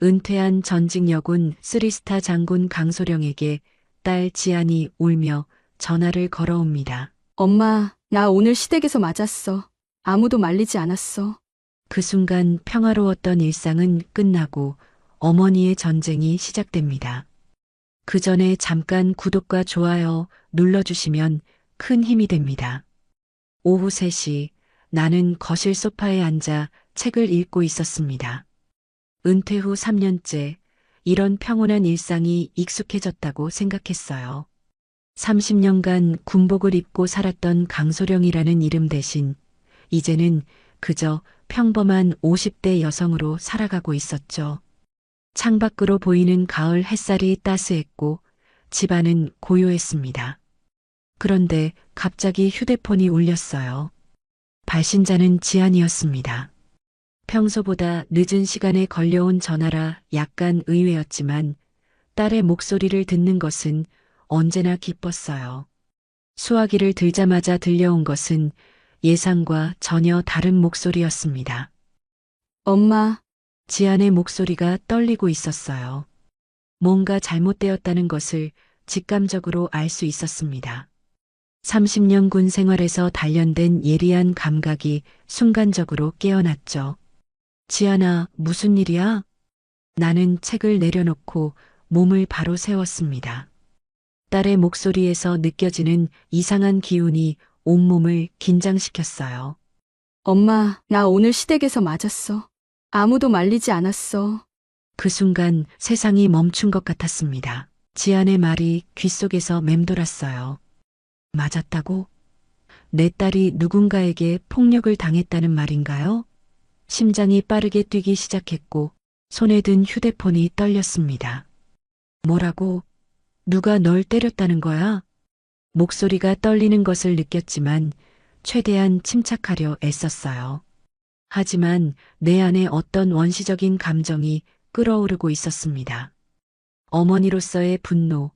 은퇴한 전직 여군 3스타 장군 강소령에게 딸 지안이 울며 전화를 걸어옵니다. 엄마, 나 오늘 시댁에서 맞았어. 아무도 말리지 않았어. 그 순간 평화로웠던 일상은 끝나고 어머니의 전쟁이 시작됩니다. 그 전에 잠깐 구독과 좋아요 눌러주시면 큰 힘이 됩니다. 오후 3시 나는 거실 소파에 앉아 책을 읽고 있었습니다. 은퇴 후 3년째 이런 평온한 일상이 익숙해졌다고 생각했어요. 30년간 군복을 입고 살았던 강소령이라는 이름 대신 이제는 그저 평범한 50대 여성으로 살아가고 있었죠. 창밖으로 보이는 가을 햇살이 따스했고 집안은 고요했습니다. 그런데 갑자기 휴대폰이 울렸어요. 발신자는 지안이었습니다. 평소보다 늦은 시간에 걸려온 전화라 약간 의외였지만 딸의 목소리를 듣는 것은 언제나 기뻤어요. 수화기를 들자마자 들려온 것은 예상과 전혀 다른 목소리였습니다. 엄마, 지안의 목소리가 떨리고 있었어요. 뭔가 잘못되었다는 것을 직감적으로 알 수 있었습니다. 30년 군 생활에서 단련된 예리한 감각이 순간적으로 깨어났죠. 지안아, 무슨 일이야? 나는 책을 내려놓고 몸을 바로 세웠습니다. 딸의 목소리에서 느껴지는 이상한 기운이 온몸을 긴장시켰어요. 엄마, 나 오늘 시댁에서 맞았어. 아무도 말리지 않았어. 그 순간 세상이 멈춘 것 같았습니다. 지안의 말이 귓속에서 맴돌았어요. 맞았다고? 내 딸이 누군가에게 폭력을 당했다는 말인가요? 심장이 빠르게 뛰기 시작했고 손에 든 휴대폰이 떨렸습니다. 뭐라고? 누가 널 때렸다는 거야? 목소리가 떨리는 것을 느꼈지만 최대한 침착하려 애썼어요. 하지만 내 안에 어떤 원시적인 감정이 끓어오르고 있었습니다. 어머니로서의 분노,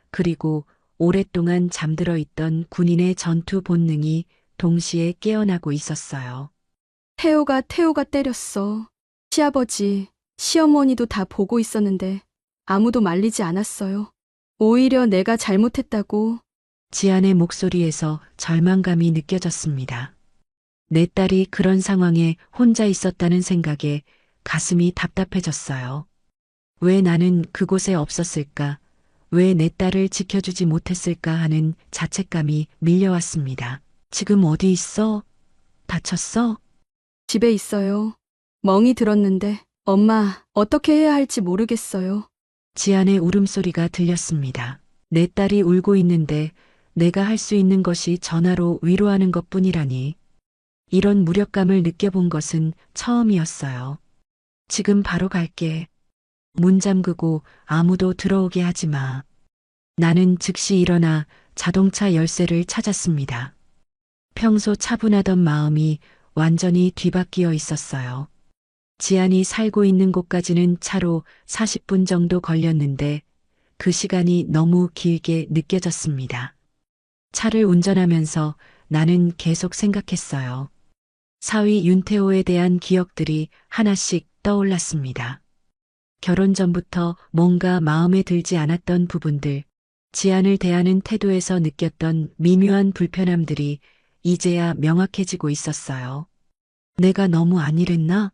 그리고 오랫동안 잠들어 있던 군인의 전투 본능이 동시에 깨어나고 있었어요. 태호가 때렸어. 시아버지, 시어머니도 다 보고 있었는데 아무도 말리지 않았어요. 오히려 내가 잘못했다고. 지안의 목소리에서 절망감이 느껴졌습니다. 내 딸이 그런 상황에 혼자 있었다는 생각에 가슴이 답답해졌어요. 왜 나는 그곳에 없었을까? 왜 내 딸을 지켜주지 못했을까 하는 자책감이 밀려왔습니다. 지금 어디 있어? 다쳤어? 집에 있어요. 멍이 들었는데 엄마, 어떻게 해야 할지 모르겠어요. 지안의 울음소리가 들렸습니다. 내 딸이 울고 있는데 내가 할 수 있는 것이 전화로 위로하는 것뿐이라니. 이런 무력감을 느껴본 것은 처음이었어요. 지금 바로 갈게. 문 잠그고 아무도 들어오게 하지 마. 나는 즉시 일어나 자동차 열쇠를 찾았습니다. 평소 차분하던 마음이 완전히 뒤바뀌어 있었어요. 지안이 살고 있는 곳까지는 차로 40분 정도 걸렸는데 그 시간이 너무 길게 느껴졌습니다. 차를 운전하면서 나는 계속 생각했어요. 사위 윤태호에 대한 기억들이 하나씩 떠올랐습니다. 결혼 전부터 뭔가 마음에 들지 않았던 부분들, 지안을 대하는 태도에서 느꼈던 미묘한 불편함들이 이제야 명확해지고 있었어요. 내가 너무 안일했나?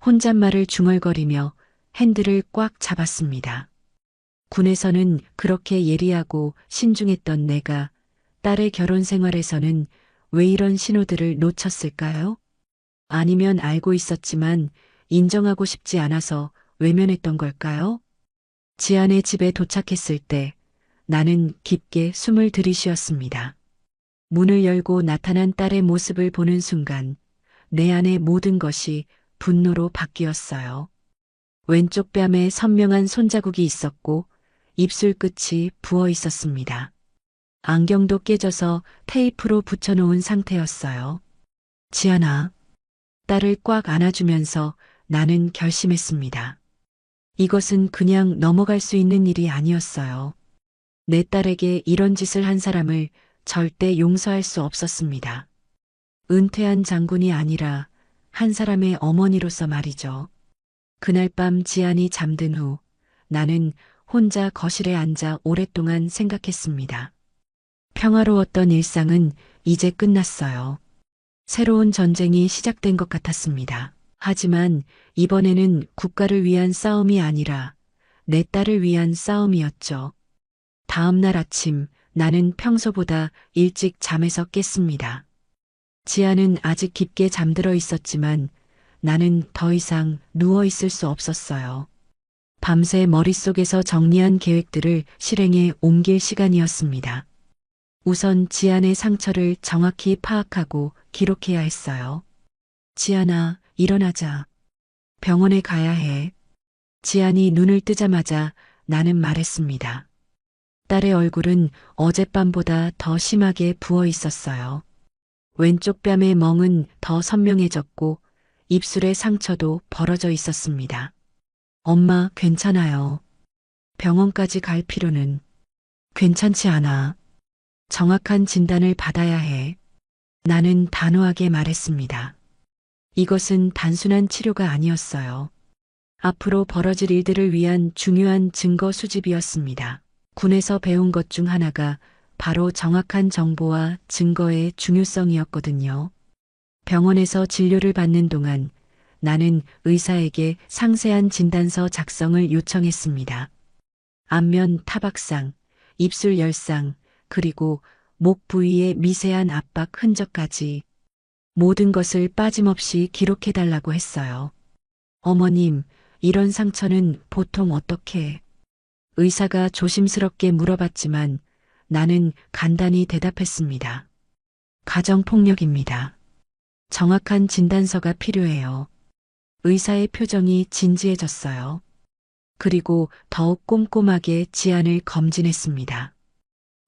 혼잣말을 중얼거리며 핸들을 꽉 잡았습니다. 군에서는 그렇게 예리하고 신중했던 내가 딸의 결혼 생활에서는 왜 이런 신호들을 놓쳤을까요? 아니면 알고 있었지만 인정하고 싶지 않아서 외면했던 걸까요? 지안의 집에 도착했을 때 나는 깊게 숨을 들이쉬었습니다. 문을 열고 나타난 딸의 모습을 보는 순간 내 안의 모든 것이 분노로 바뀌었어요. 왼쪽 뺨에 선명한 손자국이 있었고 입술 끝이 부어 있었습니다. 안경도 깨져서 테이프로 붙여놓은 상태였어요. 지안아, 딸을 꽉 안아주면서 나는 결심했습니다. 이것은 그냥 넘어갈 수 있는 일이 아니었어요. 내 딸에게 이런 짓을 한 사람을 절대 용서할 수 없었습니다. 은퇴한 장군이 아니라 한 사람의 어머니로서 말이죠. 그날 밤 지안이 잠든 후 나는 혼자 거실에 앉아 오랫동안 생각했습니다. 평화로웠던 일상은 이제 끝났어요. 새로운 전쟁이 시작된 것 같았습니다. 하지만 이번에는 국가를 위한 싸움이 아니라 내 딸을 위한 싸움이었죠. 다음 날 아침 나는 평소보다 일찍 잠에서 깼습니다. 지아는 아직 깊게 잠들어 있었지만 나는 더 이상 누워 있을 수 없었어요. 밤새 머릿속에서 정리한 계획들을 실행에 옮길 시간이었습니다. 우선 지안의 상처를 정확히 파악하고 기록해야 했어요. 지안아, 일어나자. 병원에 가야 해. 지안이 눈을 뜨자마자 나는 말했습니다. 딸의 얼굴은 어젯밤보다 더 심하게 부어 있었어요. 왼쪽 뺨의 멍은 더 선명해졌고 입술의 상처도 벌어져 있었습니다. 엄마, 괜찮아요. 병원까지 갈 필요는 괜찮지 않아. 정확한 진단을 받아야 해. 나는 단호하게 말했습니다. 이것은 단순한 치료가 아니었어요. 앞으로 벌어질 일들을 위한 중요한 증거 수집이었습니다. 군에서 배운 것 중 하나가 바로 정확한 정보와 증거의 중요성이었거든요. 병원에서 진료를 받는 동안 나는 의사에게 상세한 진단서 작성을 요청했습니다. 안면 타박상, 입술 열상, 그리고 목 부위의 미세한 압박 흔적까지 모든 것을 빠짐없이 기록해달라고 했어요. 어머님, 이런 상처는 보통 어떻게? 의사가 조심스럽게 물어봤지만 나는 간단히 대답했습니다. 가정폭력입니다. 정확한 진단서가 필요해요. 의사의 표정이 진지해졌어요. 그리고 더욱 꼼꼼하게 지안을 검진했습니다.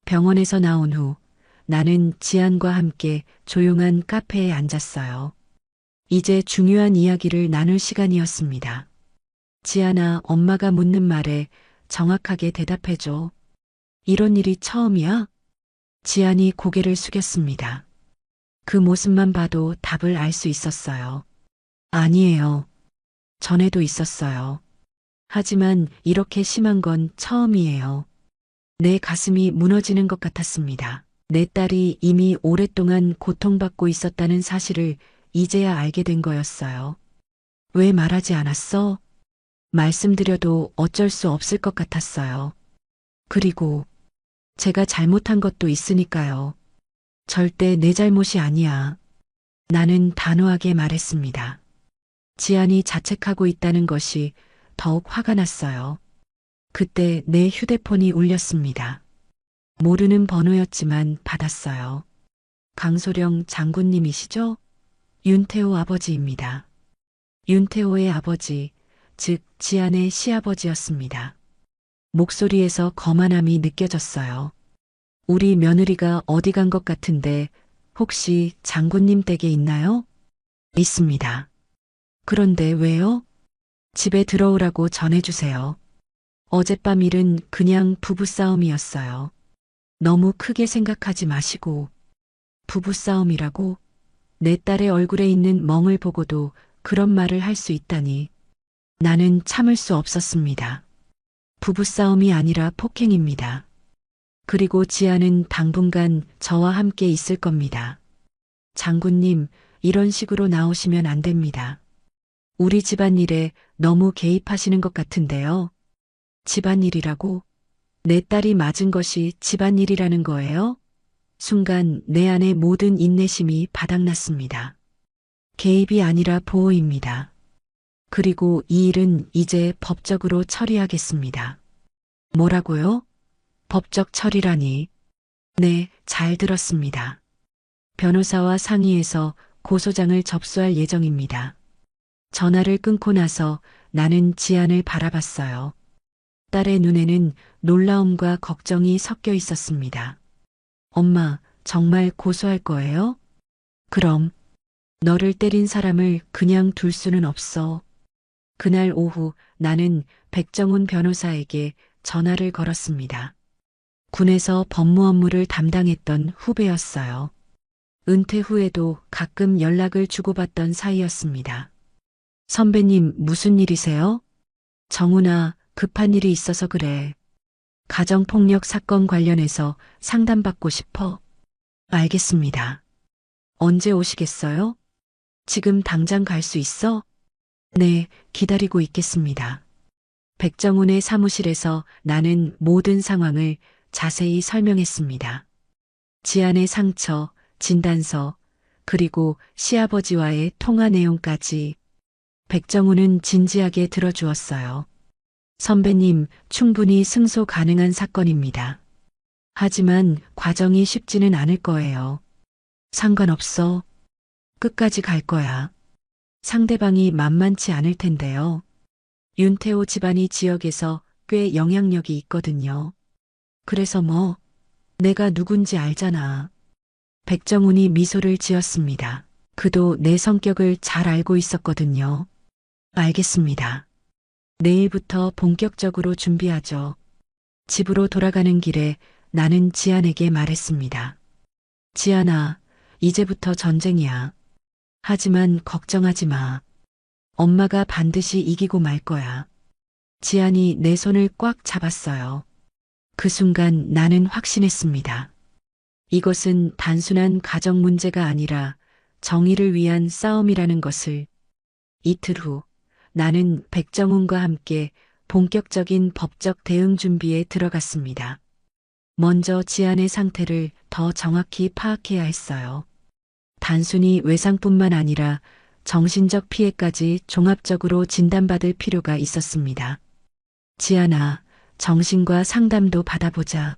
병원에서 나온 후 나는 지안과 함께 조용한 카페에 앉았어요. 이제 중요한 이야기를 나눌 시간이었습니다. 지안아, 엄마가 묻는 말에 정확하게 대답해줘. 이런 일이 처음이야? 지안이 고개를 숙였습니다. 그 모습만 봐도 답을 알 수 있었어요. 아니에요. 전에도 있었어요. 하지만 이렇게 심한 건 처음이에요. 내 가슴이 무너지는 것 같았습니다. 내 딸이 이미 오랫동안 고통받고 있었다는 사실을 이제야 알게 된 거였어요. 왜 말하지 않았어? 말씀드려도 어쩔 수 없을 것 같았어요. 그리고 제가 잘못한 것도 있으니까요. 절대 내 잘못이 아니야. 나는 단호하게 말했습니다. 지안이 자책하고 있다는 것이 더욱 화가 났어요. 그때 내 휴대폰이 울렸습니다. 모르는 번호였지만 받았어요. 강소령 장군님이시죠? 윤태호 아버지입니다. 윤태호의 아버지, 즉 지안의 시아버지였습니다. 목소리에서 거만함이 느껴졌어요. 우리 며느리가 어디 간 것 같은데 혹시 장군님 댁에 있나요? 있습니다. 그런데 왜요? 집에 들어오라고 전해주세요. 어젯밤 일은 그냥 부부싸움이었어요. 너무 크게 생각하지 마시고. 부부싸움이라고? 내 딸의 얼굴에 있는 멍을 보고도 그런 말을 할 수 있다니. 나는 참을 수 없었습니다. 부부싸움이 아니라 폭행입니다. 그리고 지아는 당분간 저와 함께 있을 겁니다. 장군님, 이런 식으로 나오시면 안 됩니다. 우리 집안일에 너무 개입하시는 것 같은데요. 집안일이라고? 내 딸이 맞은 것이 집안일이라는 거예요? 순간 내 안의 모든 인내심이 바닥났습니다. 개입이 아니라 보호입니다. 그리고 이 일은 이제 법적으로 처리하겠습니다. 뭐라고요? 법적 처리라니. 네, 잘 들었습니다. 변호사와 상의해서 고소장을 접수할 예정입니다. 전화를 끊고 나서 나는 지안을 바라봤어요. 딸의 눈에는 놀라움과 걱정이 섞여 있었습니다. 엄마, 정말 고소할 거예요? 그럼. 너를 때린 사람을 그냥 둘 수는 없어. 그날 오후 나는 백정훈 변호사에게 전화를 걸었습니다. 군에서 법무 업무를 담당했던 후배였어요. 은퇴 후에도 가끔 연락을 주고받던 사이였습니다. 선배님, 무슨 일이세요? 정훈아, 급한 일이 있어서 그래. 가정폭력 사건 관련해서 상담받고 싶어. 알겠습니다. 언제 오시겠어요? 지금 당장 갈 수 있어? 네, 기다리고 있겠습니다. 백정훈의 사무실에서 나는 모든 상황을 자세히 설명했습니다. 지안의 상처, 진단서, 그리고 시아버지와의 통화 내용까지. 백정훈은 진지하게 들어주었어요. 선배님, 충분히 승소 가능한 사건입니다. 하지만 과정이 쉽지는 않을 거예요. 상관없어. 끝까지 갈 거야. 상대방이 만만치 않을 텐데요. 윤태호 집안이 지역에서 꽤 영향력이 있거든요. 그래서 뭐, 내가 누군지 알잖아. 백정훈이 미소를 지었습니다. 그도 내 성격을 잘 알고 있었거든요. 알겠습니다. 내일부터 본격적으로 준비하죠. 집으로 돌아가는 길에 나는 지안에게 말했습니다. 지안아, 이제부터 전쟁이야. 하지만 걱정하지 마. 엄마가 반드시 이기고 말 거야. 지안이 내 손을 꽉 잡았어요. 그 순간 나는 확신했습니다. 이것은 단순한 가정 문제가 아니라 정의를 위한 싸움이라는 것을. 이틀 후 나는 백정훈과 함께 본격적인 법적 대응 준비에 들어갔습니다. 먼저 지안의 상태를 더 정확히 파악해야 했어요. 단순히 외상뿐만 아니라 정신적 피해까지 종합적으로 진단받을 필요가 있었습니다. 지안아, 정신과 상담도 받아보자.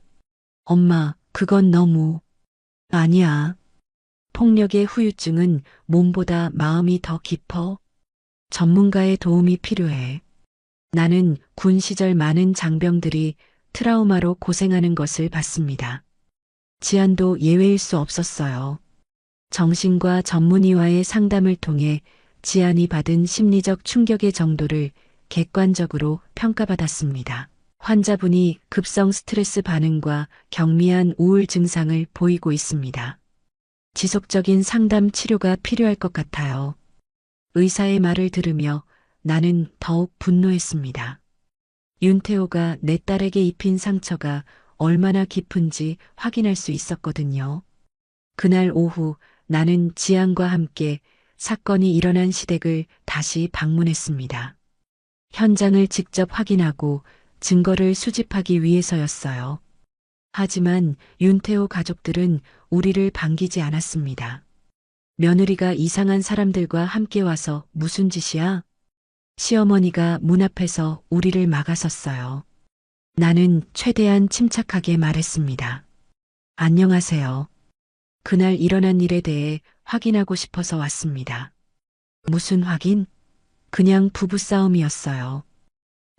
엄마, 그건 너무. 아니야. 폭력의 후유증은 몸보다 마음이 더 깊어. 전문가의 도움이 필요해. 나는 군 시절 많은 장병들이 트라우마로 고생하는 것을 봤습니다. 지안도 예외일 수 없었어요. 정신과 전문의와의 상담을 통해 지안이 받은 심리적 충격의 정도를 객관적으로 평가받았습니다. 환자분이 급성 스트레스 반응과 경미한 우울 증상을 보이고 있습니다. 지속적인 상담 치료가 필요할 것 같아요. 의사의 말을 들으며 나는 더욱 분노했습니다. 윤태호가 내 딸에게 입힌 상처가 얼마나 깊은지 확인할 수 있었거든요. 그날 오후 나는 지안과 함께 사건이 일어난 시댁을 다시 방문했습니다. 현장을 직접 확인하고 증거를 수집하기 위해서였어요. 하지만 윤태호 가족들은 우리를 반기지 않았습니다. 며느리가 이상한 사람들과 함께 와서 무슨 짓이야? 시어머니가 문 앞에서 우리를 막아섰어요. 나는 최대한 침착하게 말했습니다. 안녕하세요. 그날 일어난 일에 대해 확인하고 싶어서 왔습니다. 무슨 확인? 그냥 부부싸움이었어요.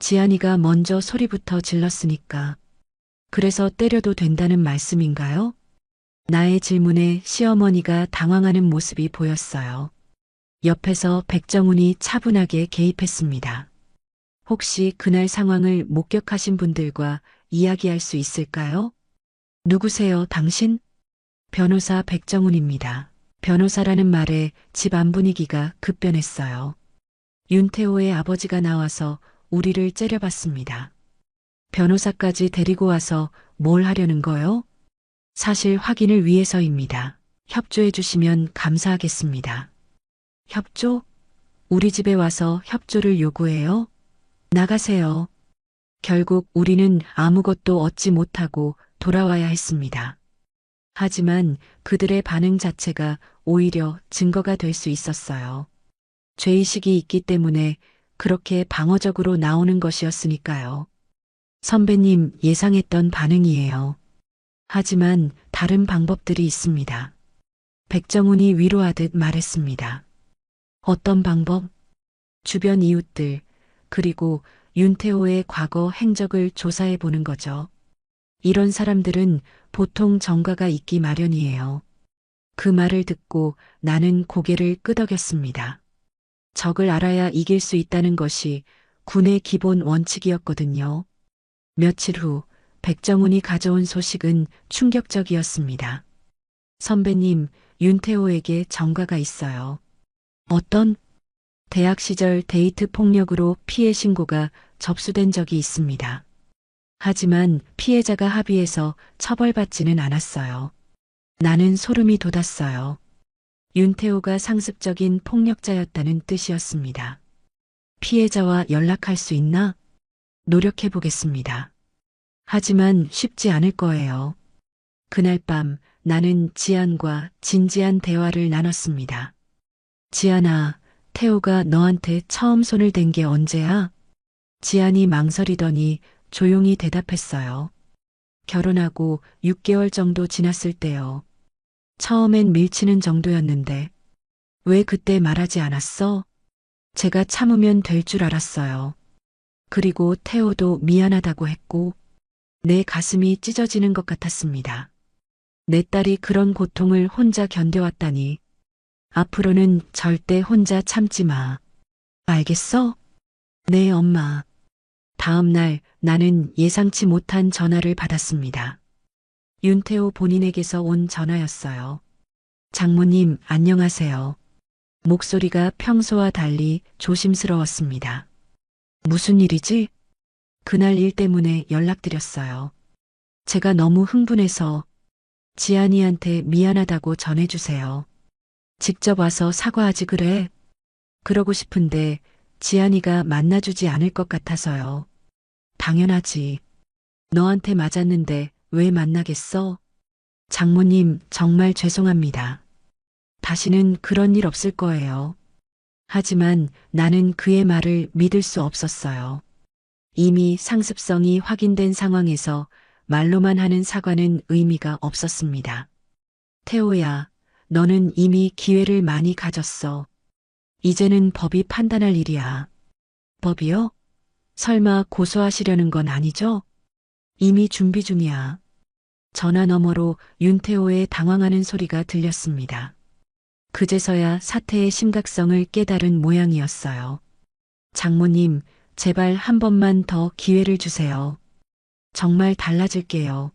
지안이가 먼저 소리부터 질렀으니까. 그래서 때려도 된다는 말씀인가요? 나의 질문에 시어머니가 당황하는 모습이 보였어요. 옆에서 백정훈이 차분하게 개입했습니다. 혹시 그날 상황을 목격하신 분들과 이야기할 수 있을까요? 누구세요, 당신? 변호사 백정훈입니다. 변호사라는 말에 집안 분위기가 급변했어요. 윤태호의 아버지가 나와서 우리를 째려봤습니다. 변호사까지 데리고 와서 뭘 하려는 거요? 사실 확인을 위해서입니다. 협조해 주시면 감사하겠습니다. 협조? 우리 집에 와서 협조를 요구해요? 나가세요. 결국 우리는 아무것도 얻지 못하고 돌아와야 했습니다. 하지만 그들의 반응 자체가 오히려 증거가 될 수 있었어요. 죄의식이 있기 때문에 그렇게 방어적으로 나오는 것이었으니까요. 선배님, 예상했던 반응이에요. 하지만 다른 방법들이 있습니다. 백정훈이 위로하듯 말했습니다. 어떤 방법? 주변 이웃들, 그리고 윤태호의 과거 행적을 조사해 보는 거죠. 이런 사람들은 보통 정과가 있기 마련이에요. 그 말을 듣고 나는 고개를 끄덕였습니다. 적을 알아야 이길 수 있다는 것이 군의 기본 원칙이었거든요. 며칠 후 백정훈이 가져온 소식은 충격적이었습니다. 선배님, 윤태호에게 정과가 있어요. 어떤? 대학 시절 데이트 폭력으로 피해 신고가 접수된 적이 있습니다. 하지만 피해자가 합의해서 처벌받지는 않았어요. 나는 소름이 돋았어요. 윤태호가 상습적인 폭력자였다는 뜻이었습니다. 피해자와 연락할 수 있나? 노력해 보겠습니다. 하지만 쉽지 않을 거예요. 그날 밤 나는 지안과 진지한 대화를 나눴습니다. 지안아, 태호가 너한테 처음 손을 댄 게 언제야? 지안이 망설이더니 조용히 대답했어요. 결혼하고 6개월 정도 지났을 때요. 처음엔 밀치는 정도였는데 왜 그때 말하지 않았어? 제가 참으면 될 줄 알았어요. 그리고 태호도 미안하다고 했고 내 가슴이 찢어지는 것 같았습니다. 내 딸이 그런 고통을 혼자 견뎌왔다니. 앞으로는 절대 혼자 참지 마. 알겠어? 네, 엄마. 다음 날 나는 예상치 못한 전화를 받았습니다. 윤태호 본인에게서 온 전화였어요. 장모님, 안녕하세요. 목소리가 평소와 달리 조심스러웠습니다. 무슨 일이지? 그날 일 때문에 연락드렸어요. 제가 너무 흥분해서 지안이한테 미안하다고 전해주세요. 직접 와서 사과하지 그래. 그러고 싶은데 지안이가 만나주지 않을 것 같아서요. 당연하지. 너한테 맞았는데 왜 만나겠어? 장모님, 정말 죄송합니다. 다시는 그런 일 없을 거예요. 하지만 나는 그의 말을 믿을 수 없었어요. 이미 상습성이 확인된 상황에서 말로만 하는 사과는 의미가 없었습니다. 태호야, 너는 이미 기회를 많이 가졌어. 이제는 법이 판단할 일이야. 법이요? 설마 고소하시려는 건 아니죠? 이미 준비 중이야. 전화 너머로 윤태호의 당황하는 소리가 들렸습니다. 그제서야 사태의 심각성을 깨달은 모양이었어요. 장모님, 제발 한 번만 더 기회를 주세요. 정말 달라질게요.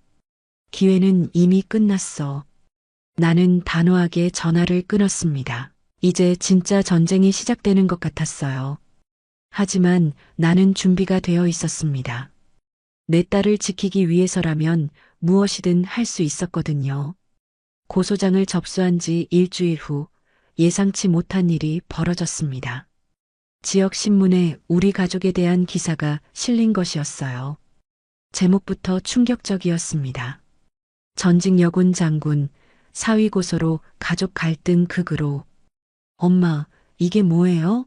기회는 이미 끝났어. 나는 단호하게 전화를 끊었습니다. 이제 진짜 전쟁이 시작되는 것 같았어요. 하지만 나는 준비가 되어 있었습니다. 내 딸을 지키기 위해서라면 무엇이든 할 수 있었거든요. 고소장을 접수한 지 일주일 후 예상치 못한 일이 벌어졌습니다. 지역 신문에 우리 가족에 대한 기사가 실린 것이었어요. 제목부터 충격적이었습니다. 전직 여군 장군, 사위 고소로 가족 갈등 극으로. 엄마, 이게 뭐예요?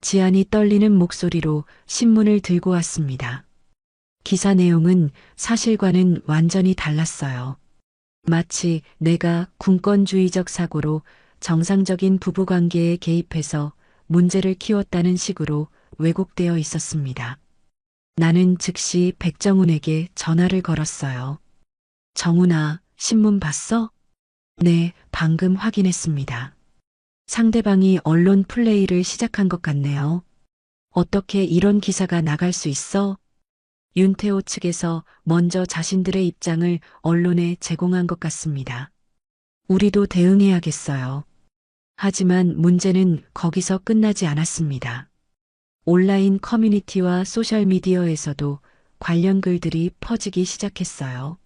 지안이 떨리는 목소리로 신문을 들고 왔습니다. 기사 내용은 사실과는 완전히 달랐어요. 마치 내가 군권주의적 사고로 정상적인 부부관계에 개입해서 문제를 키웠다는 식으로 왜곡되어 있었습니다. 나는 즉시 백정훈에게 전화를 걸었어요. 정훈아, 신문 봤어? 네, 방금 확인했습니다. 상대방이 언론 플레이를 시작한 것 같네요. 어떻게 이런 기사가 나갈 수 있어? 윤태호 측에서 먼저 자신들의 입장을 언론에 제공한 것 같습니다. 우리도 대응해야겠어요. 하지만 문제는 거기서 끝나지 않았습니다. 온라인 커뮤니티와 소셜미디어에서도 관련 글들이 퍼지기 시작했어요.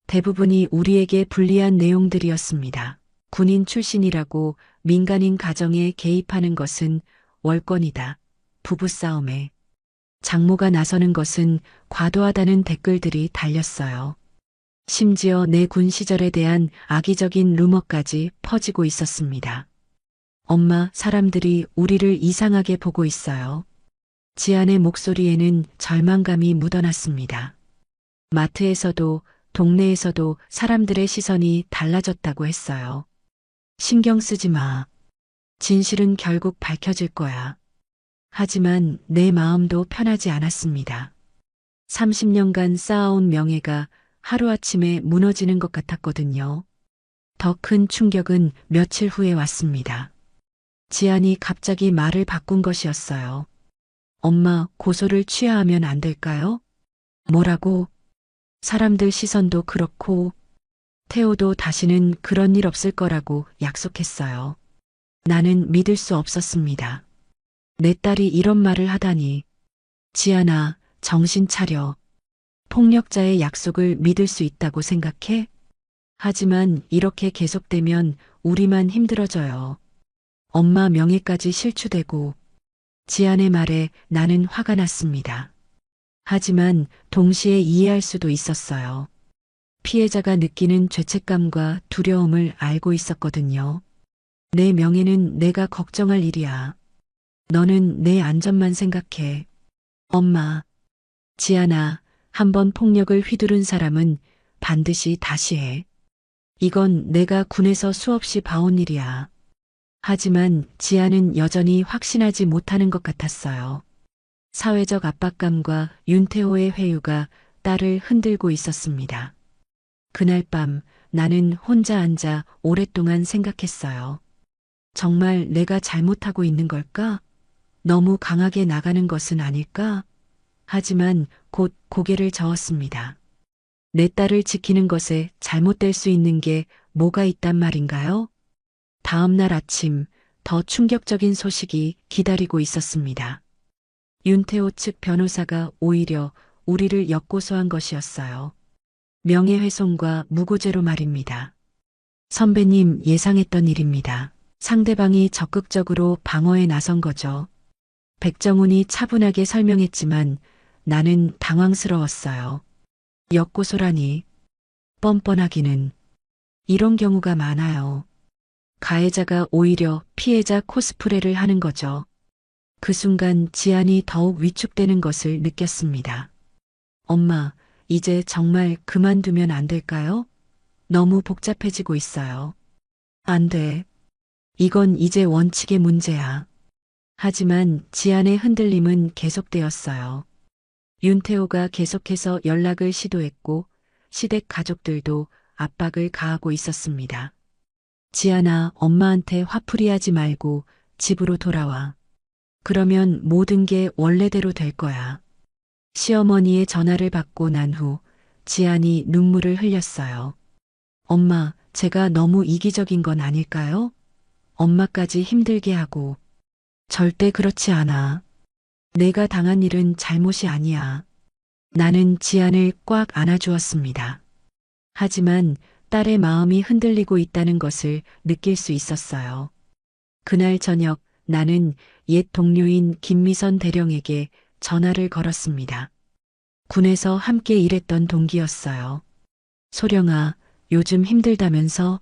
대부분이 우리에게 불리한 내용들이었습니다. 군인 출신이라고 민간인 가정에 개입하는 것은 월권이다. 부부싸움에. 장모가 나서는 것은 과도하다는 댓글들이 달렸어요. 심지어 내 군 시절에 대한 악의적인 루머까지 퍼지고 있었습니다. 엄마, 사람들이 우리를 이상하게 보고 있어요. 지안의 목소리에는 절망감이 묻어났습니다. 마트에서도 동네에서도 사람들의 시선이 달라졌다고 했어요. 신경 쓰지 마. 진실은 결국 밝혀질 거야. 하지만 내 마음도 편하지 않았습니다. 30년간 쌓아온 명예가 하루아침에 무너지는 것 같았거든요. 더 큰 충격은 며칠 후에 왔습니다. 지안이 갑자기 말을 바꾼 것이었어요. 엄마, 고소를 취하하면 안 될까요? 뭐라고? 사람들 시선도 그렇고, 태호도 다시는 그런 일 없을 거라고 약속했어요. 나는 믿을 수 없었습니다. 내 딸이 이런 말을 하다니. 지안아, 정신 차려. 폭력자의 약속을 믿을 수 있다고 생각해? 하지만 이렇게 계속되면 우리만 힘들어져요. 엄마 명예까지 실추되고. 지안의 말에 나는 화가 났습니다. 하지만 동시에 이해할 수도 있었어요. 피해자가 느끼는 죄책감과 두려움을 알고 있었거든요. 내 명예는 내가 걱정할 일이야. 너는 내 안전만 생각해. 엄마, 지안아, 한번 폭력을 휘두른 사람은 반드시 다시 해. 이건 내가 군에서 수없이 봐온 일이야. 하지만 지안은 여전히 확신하지 못하는 것 같았어요. 사회적 압박감과 윤태호의 회유가 딸을 흔들고 있었습니다. 그날 밤 나는 혼자 앉아 오랫동안 생각했어요. 정말 내가 잘못하고 있는 걸까? 너무 강하게 나가는 것은 아닐까? 하지만 곧 고개를 저었습니다. 내 딸을 지키는 것에 잘못될 수 있는 게 뭐가 있단 말인가요? 다음 날 아침 더 충격적인 소식이 기다리고 있었습니다. 윤태호 측 변호사가 오히려 우리를 역고소한 것이었어요. 명예훼손과 무고죄로 말입니다. 선배님, 예상했던 일입니다. 상대방이 적극적으로 방어에 나선 거죠. 백정훈이 차분하게 설명했지만 나는 당황스러웠어요. 역고소라니. 뻔뻔하기는. 이런 경우가 많아요. 가해자가 오히려 피해자 코스프레를 하는 거죠. 그 순간 지안이 더욱 위축되는 것을 느꼈습니다. 엄마, 이제 정말 그만두면 안 될까요? 너무 복잡해지고 있어요. 안 돼. 이건 이제 원칙의 문제야. 하지만 지안의 흔들림은 계속되었어요. 윤태호가 계속해서 연락을 시도했고 시댁 가족들도 압박을 가하고 있었습니다. 지안아, 엄마한테 화풀이하지 말고 집으로 돌아와. 그러면 모든 게 원래대로 될 거야. 시어머니의 전화를 받고 난 후 지안이 눈물을 흘렸어요. 엄마, 제가 너무 이기적인 건 아닐까요? 엄마까지 힘들게 하고. 절대 그렇지 않아. 내가 당한 일은 잘못이 아니야. 나는 지안을 꽉 안아주었습니다. 하지만 딸의 마음이 흔들리고 있다는 것을 느낄 수 있었어요. 그날 저녁 나는 옛 동료인 김미선 대령에게 전화를 걸었습니다. 군에서 함께 일했던 동기였어요. 소령아, 요즘 힘들다면서?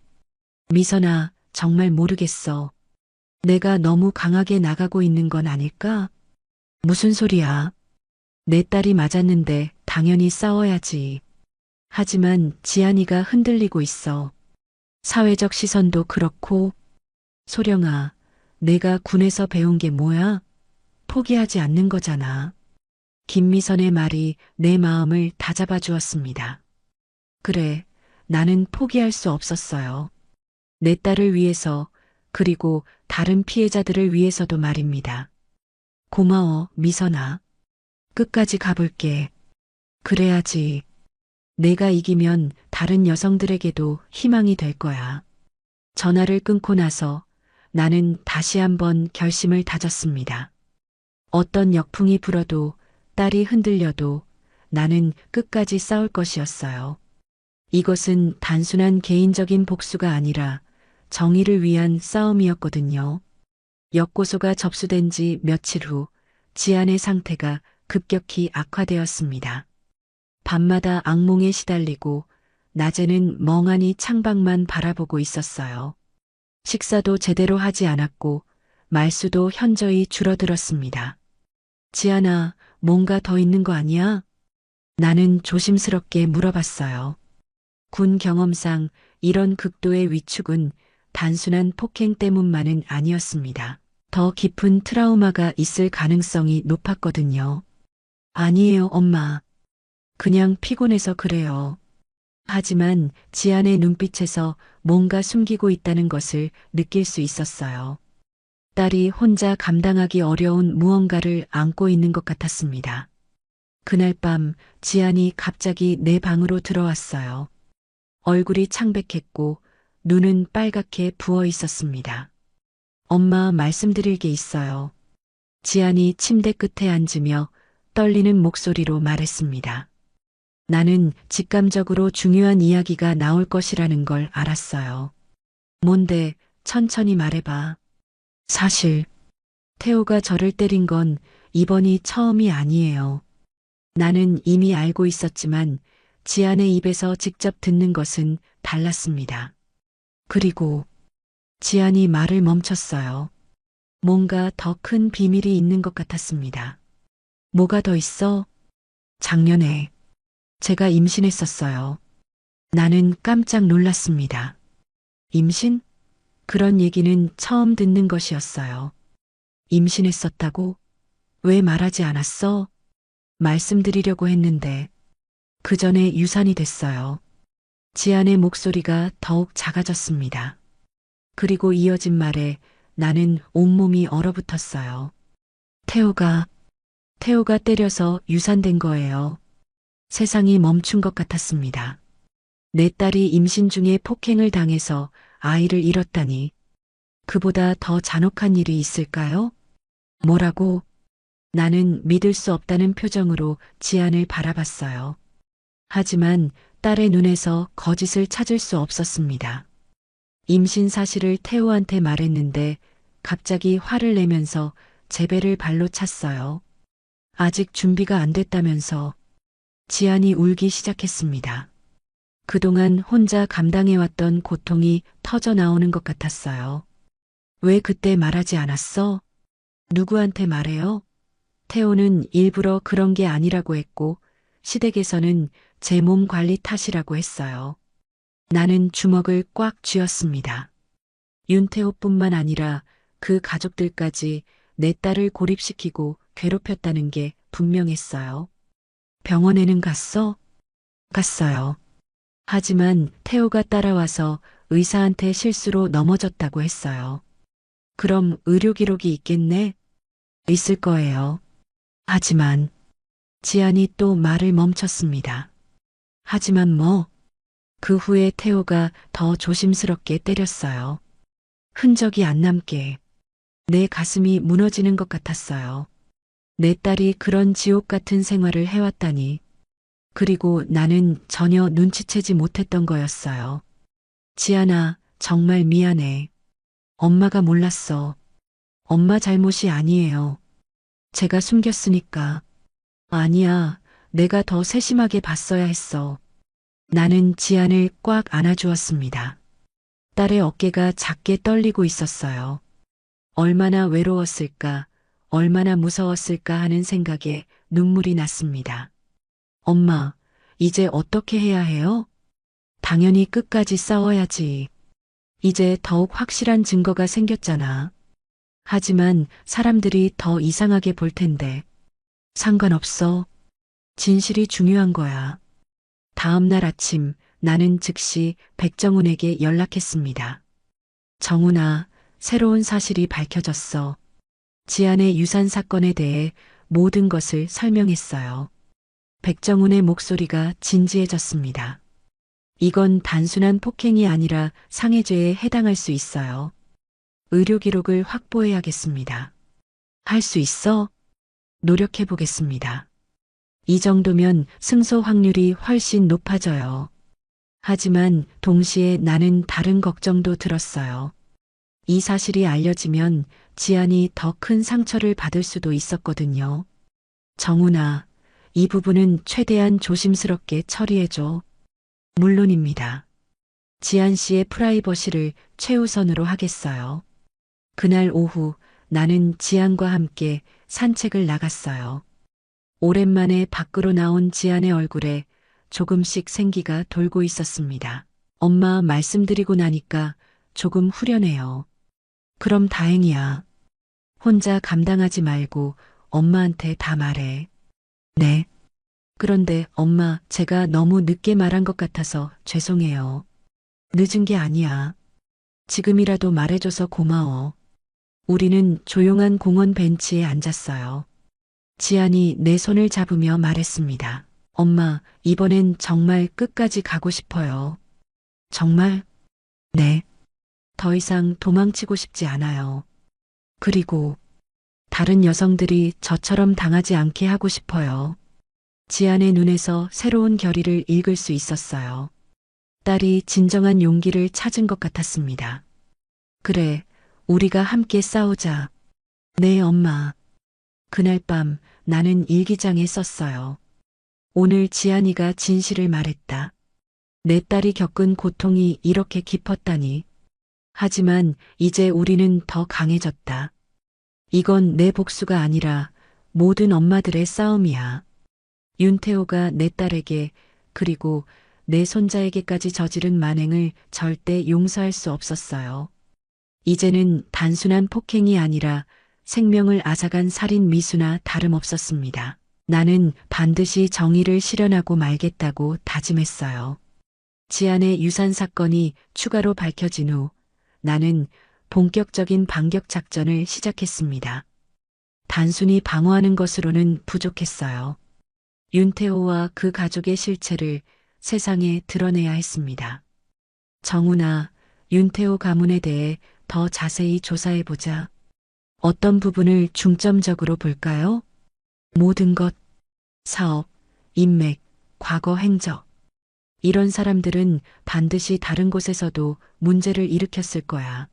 미선아, 정말 모르겠어. 내가 너무 강하게 나가고 있는 건 아닐까? 무슨 소리야? 내 딸이 맞았는데 당연히 싸워야지. 하지만 지안이가 흔들리고 있어. 사회적 시선도 그렇고. 소령아, 내가 군에서 배운 게 뭐야? 포기하지 않는 거잖아. 김미선의 말이 내 마음을 다잡아 주었습니다. 그래, 나는 포기할 수 없었어요. 내 딸을 위해서, 그리고 다른 피해자들을 위해서도 말입니다. 고마워, 미선아. 끝까지 가볼게. 그래야지. 내가 이기면 다른 여성들에게도 희망이 될 거야. 전화를 끊고 나서 나는 다시 한번 결심을 다졌습니다. 어떤 역풍이 불어도 딸이 흔들려도 나는 끝까지 싸울 것이었어요. 이것은 단순한 개인적인 복수가 아니라 정의를 위한 싸움이었거든요. 역고소가 접수된 지 며칠 후 지안의 상태가 급격히 악화되었습니다. 밤마다 악몽에 시달리고 낮에는 멍하니 창밖만 바라보고 있었어요. 식사도 제대로 하지 않았고 말수도 현저히 줄어들었습니다. 지안아, 뭔가 더 있는 거 아니야? 나는 조심스럽게 물어봤어요. 군 경험상 이런 극도의 위축은 단순한 폭행 때문만은 아니었습니다. 더 깊은 트라우마가 있을 가능성이 높았거든요. 아니에요, 엄마. 그냥 피곤해서 그래요. 하지만 지안의 눈빛에서 뭔가 숨기고 있다는 것을 느낄 수 있었어요. 딸이 혼자 감당하기 어려운 무언가를 안고 있는 것 같았습니다. 그날 밤 지안이 갑자기 내 방으로 들어왔어요. 얼굴이 창백했고 눈은 빨갛게 부어 있었습니다. 엄마, 말씀드릴 게 있어요. 지안이 침대 끝에 앉으며 떨리는 목소리로 말했습니다. 나는 직감적으로 중요한 이야기가 나올 것이라는 걸 알았어요. 뭔데, 천천히 말해봐. 사실, 태호가 저를 때린 건 이번이 처음이 아니에요. 나는 이미 알고 있었지만 지안의 입에서 직접 듣는 것은 달랐습니다. 그리고 지안이 말을 멈췄어요. 뭔가 더 큰 비밀이 있는 것 같았습니다. 뭐가 더 있어? 작년에 제가 임신했었어요. 나는 깜짝 놀랐습니다. 임신? 그런 얘기는 처음 듣는 것이었어요. 임신했었다고? 왜 말하지 않았어? 말씀드리려고 했는데 그 전에 유산이 됐어요. 지안의 목소리가 더욱 작아졌습니다. 그리고 이어진 말에 나는 온몸이 얼어붙었어요. 태호가 때려서 유산된 거예요. 세상이 멈춘 것 같았습니다. 내 딸이 임신 중에 폭행을 당해서 아이를 잃었다니. 그보다 더 잔혹한 일이 있을까요? 뭐라고? 나는 믿을 수 없다는 표정으로 지안을 바라봤어요. 하지만 딸의 눈에서 거짓을 찾을 수 없었습니다. 임신 사실을 태호한테 말했는데 갑자기 화를 내면서 제 배를 발로 찼어요. 아직 준비가 안 됐다면서. 지안이 울기 시작했습니다. 그동안 혼자 감당해왔던 고통이 터져 나오는 것 같았어요. 왜 그때 말하지 않았어? 누구한테 말해요? 태호는 일부러 그런 게 아니라고 했고 시댁에서는 제 몸 관리 탓이라고 했어요. 나는 주먹을 꽉 쥐었습니다. 윤태호뿐만 아니라 그 가족들까지 내 딸을 고립시키고 괴롭혔다는 게 분명했어요. 병원에는 갔어? 갔어요. 하지만 태호가 따라와서 의사한테 실수로 넘어졌다고 했어요. 그럼 의료 기록이 있겠네? 있을 거예요. 하지만 지안이 또 말을 멈췄습니다. 하지만 뭐? 그 후에 태호가 더 조심스럽게 때렸어요. 흔적이 안 남게. 내 가슴이 무너지는 것 같았어요. 내 딸이 그런 지옥 같은 생활을 해왔다니. 그리고 나는 전혀 눈치채지 못했던 거였어요. 지안아, 정말 미안해. 엄마가 몰랐어. 엄마 잘못이 아니에요. 제가 숨겼으니까. 아니야, 내가 더 세심하게 봤어야 했어. 나는 지안을 꽉 안아주었습니다. 딸의 어깨가 작게 떨리고 있었어요. 얼마나 외로웠을까, 얼마나 무서웠을까 하는 생각에 눈물이 났습니다. 엄마, 이제 어떻게 해야 해요? 당연히 끝까지 싸워야지. 이제 더욱 확실한 증거가 생겼잖아. 하지만 사람들이 더 이상하게 볼 텐데. 상관없어. 진실이 중요한 거야. 다음 날 아침 나는 즉시 백정훈에게 연락했습니다. 정훈아, 새로운 사실이 밝혀졌어. 지안의 유산 사건에 대해 모든 것을 설명했어요. 백정훈의 목소리가 진지해졌습니다. 이건 단순한 폭행이 아니라 상해죄에 해당할 수 있어요. 의료 기록을 확보해야겠습니다. 할 수 있어? 노력해 보겠습니다. 이 정도면 승소 확률이 훨씬 높아져요. 하지만 동시에 나는 다른 걱정도 들었어요. 이 사실이 알려지면 지안이 더 큰 상처를 받을 수도 있었거든요. 정훈아, 이 부분은 최대한 조심스럽게 처리해줘. 물론입니다. 지안 씨의 프라이버시를 최우선으로 하겠어요. 그날 오후 나는 지안과 함께 산책을 나갔어요. 오랜만에 밖으로 나온 지안의 얼굴에 조금씩 생기가 돌고 있었습니다. 엄마 말씀드리고 나니까 조금 후련해요. 그럼 다행이야. 혼자 감당하지 말고 엄마한테 다 말해. 네. 그런데 엄마, 제가 너무 늦게 말한 것 같아서 죄송해요. 늦은 게 아니야. 지금이라도 말해줘서 고마워. 우리는 조용한 공원 벤치에 앉았어요. 지안이 내 손을 잡으며 말했습니다. 엄마, 이번엔 정말 끝까지 가고 싶어요. 정말? 네. 더 이상 도망치고 싶지 않아요. 그리고 다른 여성들이 저처럼 당하지 않게 하고 싶어요. 지안의 눈에서 새로운 결의를 읽을 수 있었어요. 딸이 진정한 용기를 찾은 것 같았습니다. 그래, 우리가 함께 싸우자. 네, 엄마. 그날 밤 나는 일기장에 썼어요. 오늘 지안이가 진실을 말했다. 내 딸이 겪은 고통이 이렇게 깊었다니. 하지만 이제 우리는 더 강해졌다. 이건 내 복수가 아니라 모든 엄마들의 싸움이야. 윤태호가 내 딸에게 그리고 내 손자에게까지 저지른 만행을 절대 용서할 수 없었어요. 이제는 단순한 폭행이 아니라 생명을 앗아간 살인 미수나 다름없었습니다. 나는 반드시 정의를 실현하고 말겠다고 다짐했어요. 지안의 유산 사건이 추가로 밝혀진 후 나는 본격적인 반격 작전을 시작했습니다. 단순히 방어하는 것으로는 부족했어요. 윤태호와 그 가족의 실체를 세상에 드러내야 했습니다. 정훈아, 윤태호 가문에 대해 더 자세히 조사해보자. 어떤 부분을 중점적으로 볼까요? 모든 것, 사업, 인맥, 과거 행적. 이런 사람들은 반드시 다른 곳에서도 문제를 일으켰을 거야.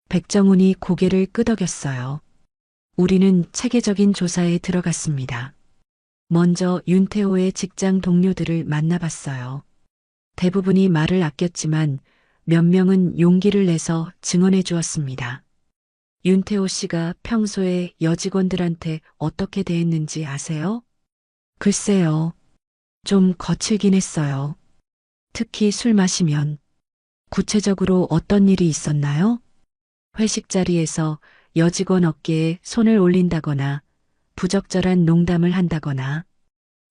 백정훈이 고개를 끄덕였어요. 우리는 체계적인 조사에 들어갔습니다. 먼저 윤태호의 직장 동료들을 만나봤어요. 대부분이 말을 아꼈지만 몇 명은 용기를 내서 증언해 주었습니다. 윤태호 씨가 평소에 여직원들한테 어떻게 대했는지 아세요? 글쎄요. 좀 거칠긴 했어요. 특히 술 마시면. 구체적으로 어떤 일이 있었나요? 회식 자리에서 여직원 어깨에 손을 올린다거나 부적절한 농담을 한다거나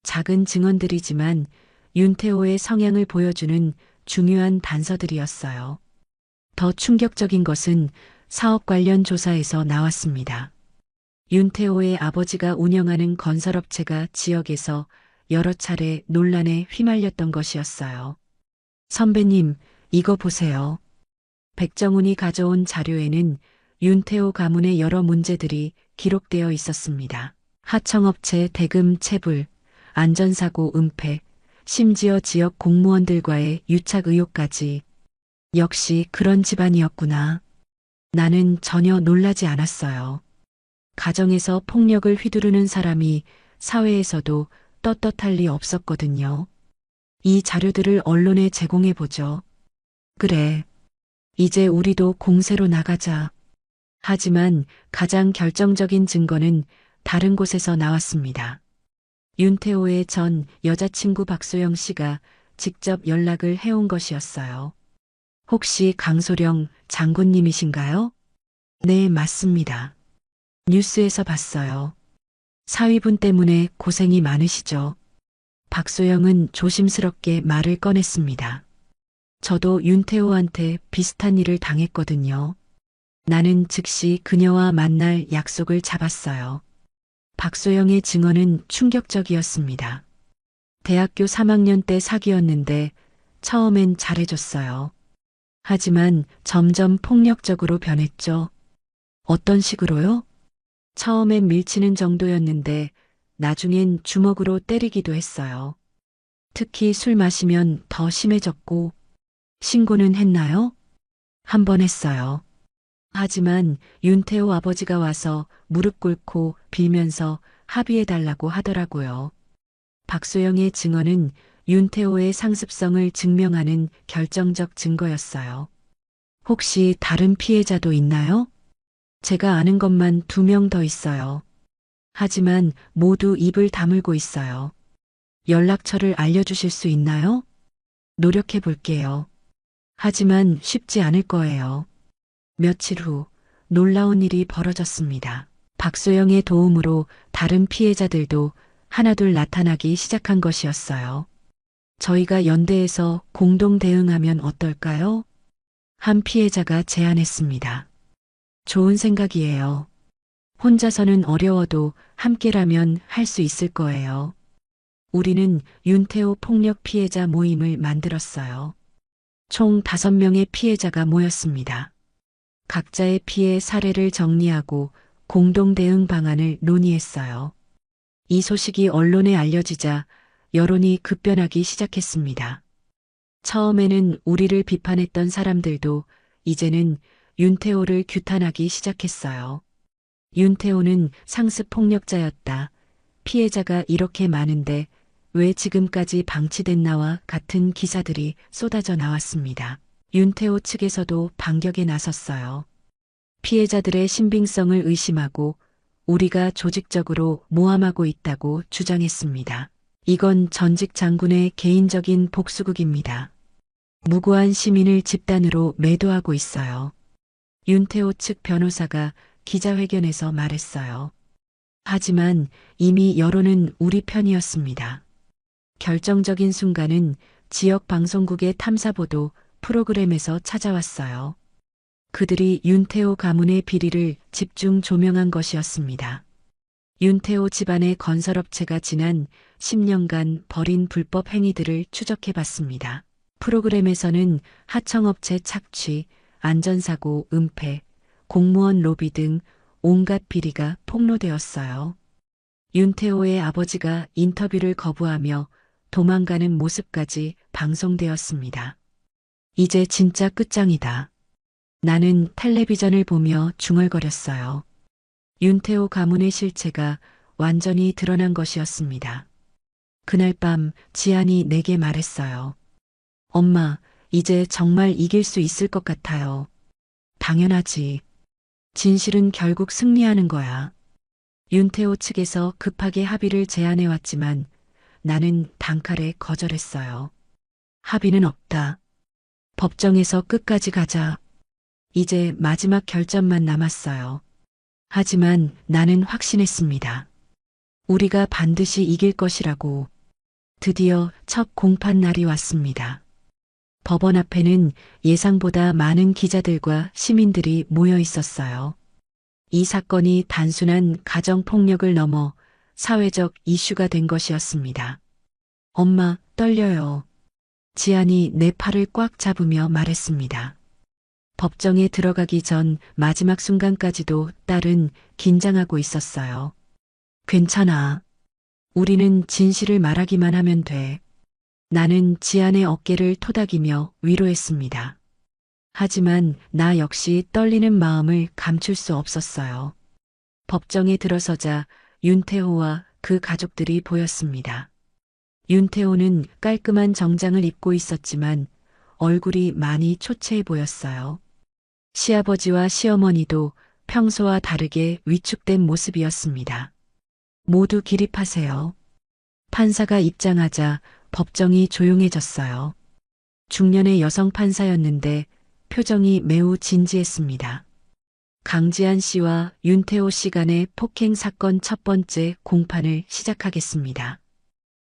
작은 증언들이지만 윤태호의 성향을 보여주는 중요한 단서들이었어요. 더 충격적인 것은 사업 관련 조사에서 나왔습니다. 윤태호의 아버지가 운영하는 건설업체가 지역에서 여러 차례 논란에 휘말렸던 것이었어요. 선배님, 이거 보세요. 백정훈이 가져온 자료에는 윤태호 가문의 여러 문제들이 기록되어 있었습니다. 하청업체 대금 체불, 안전사고 은폐, 심지어 지역 공무원들과의 유착 의혹까지. 역시 그런 집안이었구나. 나는 전혀 놀라지 않았어요. 가정에서 폭력을 휘두르는 사람이 사회에서도 떳떳할 리 없었거든요. 이 자료들을 언론에 제공해보죠. 그래. 이제 우리도 공세로 나가자. 하지만 가장 결정적인 증거는 다른 곳에서 나왔습니다. 윤태호의 전 여자친구 박소영 씨가 직접 연락을 해온 것이었어요. 혹시 강소령 장군님이신가요? 네, 맞습니다. 뉴스에서 봤어요. 사위분 때문에 고생이 많으시죠? 박소영은 조심스럽게 말을 꺼냈습니다. 저도 윤태호한테 비슷한 일을 당했거든요. 나는 즉시 그녀와 만날 약속을 잡았어요. 박소영의 증언은 충격적이었습니다. 대학교 3학년 때 사귀었는데 처음엔 잘해줬어요. 하지만 점점 폭력적으로 변했죠. 어떤 식으로요? 처음엔 밀치는 정도였는데 나중엔 주먹으로 때리기도 했어요. 특히 술 마시면 더 심해졌고. 신고는 했나요? 한 번 했어요. 하지만 윤태호 아버지가 와서 무릎 꿇고 빌면서 합의해달라고 하더라고요. 박소영의 증언은 윤태호의 상습성을 증명하는 결정적 증거였어요. 혹시 다른 피해자도 있나요? 제가 아는 것만 2명 더 있어요. 하지만 모두 입을 다물고 있어요. 연락처를 알려주실 수 있나요? 노력해 볼게요. 하지만 쉽지 않을 거예요. 며칠 후 놀라운 일이 벌어졌습니다. 박소영의 도움으로 다른 피해자들도 하나둘 나타나기 시작한 것이었어요. 저희가 연대해서 공동 대응하면 어떨까요? 한 피해자가 제안했습니다. 좋은 생각이에요. 혼자서는 어려워도 함께라면 할 수 있을 거예요. 우리는 윤태호 폭력 피해자 모임을 만들었어요. 총 5명의 피해자가 모였습니다. 각자의 피해 사례를 정리하고 공동 대응 방안을 논의했어요. 이 소식이 언론에 알려지자 여론이 급변하기 시작했습니다. 처음에는 우리를 비판했던 사람들도 이제는 윤태호를 규탄하기 시작했어요. 윤태호는 상습 폭력자였다. 피해자가 이렇게 많은데 왜 지금까지 방치됐나와 같은 기사들이 쏟아져 나왔습니다. 윤태호 측에서도 반격에 나섰어요. 피해자들의 신빙성을 의심하고 우리가 조직적으로 모함하고 있다고 주장했습니다. 이건 전직 장군의 개인적인 복수극입니다. 무고한 시민을 집단으로 매도하고 있어요. 윤태호 측 변호사가 기자회견에서 말했어요. 하지만 이미 여론은 우리 편이었습니다. 결정적인 순간은 지역 방송국의 탐사보도 프로그램에서 찾아왔어요. 그들이 윤태호 가문의 비리를 집중 조명한 것이었습니다. 윤태호 집안의 건설업체가 지난 10년간 벌인 불법 행위들을 추적해봤습니다. 프로그램에서는 하청업체 착취, 안전사고 은폐, 공무원 로비 등 온갖 비리가 폭로되었어요. 윤태호의 아버지가 인터뷰를 거부하며 도망가는 모습까지 방송되었습니다. 이제 진짜 끝장이다. 나는 텔레비전을 보며 중얼거렸어요. 윤태호 가문의 실체가 완전히 드러난 것이었습니다. 그날 밤 지안이 내게 말했어요. 엄마, 이제 정말 이길 수 있을 것 같아요. 당연하지. 진실은 결국 승리하는 거야. 윤태호 측에서 급하게 합의를 제안해왔지만 나는 단칼에 거절했어요. 합의는 없다. 법정에서 끝까지 가자. 이제 마지막 결전만 남았어요. 하지만 나는 확신했습니다. 우리가 반드시 이길 것이라고. 드디어 첫 공판 날이 왔습니다. 법원 앞에는 예상보다 많은 기자들과 시민들이 모여 있었어요. 이 사건이 단순한 가정폭력을 넘어 사회적 이슈가 된 것이었습니다. 엄마, 떨려요. 지안이 내 팔을 꽉 잡으며 말했습니다. 법정에 들어가기 전 마지막 순간까지도 딸은 긴장하고 있었어요. 괜찮아. 우리는 진실을 말하기만 하면 돼. 나는 지안의 어깨를 토닥이며 위로했습니다. 하지만 나 역시 떨리는 마음을 감출 수 없었어요. 법정에 들어서자 윤태호와 그 가족들이 보였습니다. 윤태호는 깔끔한 정장을 입고 있었지만 얼굴이 많이 초췌해 보였어요. 시아버지와 시어머니도 평소와 다르게 위축된 모습이었습니다. 모두 기립하세요. 판사가 입장하자 법정이 조용해졌어요. 중년의 여성 판사였는데 표정이 매우 진지했습니다. 강지한 씨와 윤태호 씨 간의 폭행 사건 첫 번째 공판을 시작하겠습니다.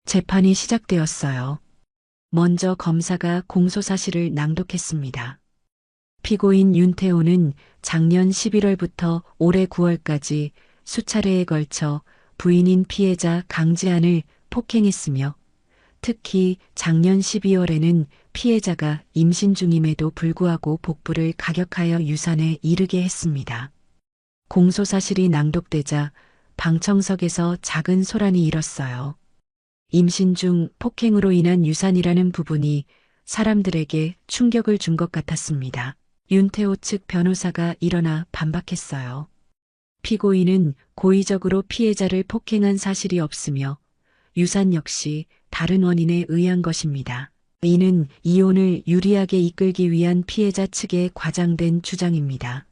재판이 시작되었어요. 먼저 검사가 공소사실을 낭독했습니다. 피고인 윤태호는 작년 11월부터 올해 9월까지 수차례에 걸쳐 부인인 피해자 강지한을 폭행했으며 특히 작년 12월에는 피해자가 임신 중임에도 불구하고 복부를 가격하여 유산에 이르게 했습니다. 공소사실이 낭독되자 방청석에서 작은 소란이 일었어요. 임신 중 폭행으로 인한 유산이라는 부분이 사람들에게 충격을 준 것 같았습니다. 윤태호 측 변호사가 일어나 반박했어요. 피고인은 고의적으로 피해자를 폭행한 사실이 없으며 유산 역시 다른 원인에 의한 것입니다. 이는 이혼을 유리하게 이끌기 위한 피해자 측의 과장된 주장입니다.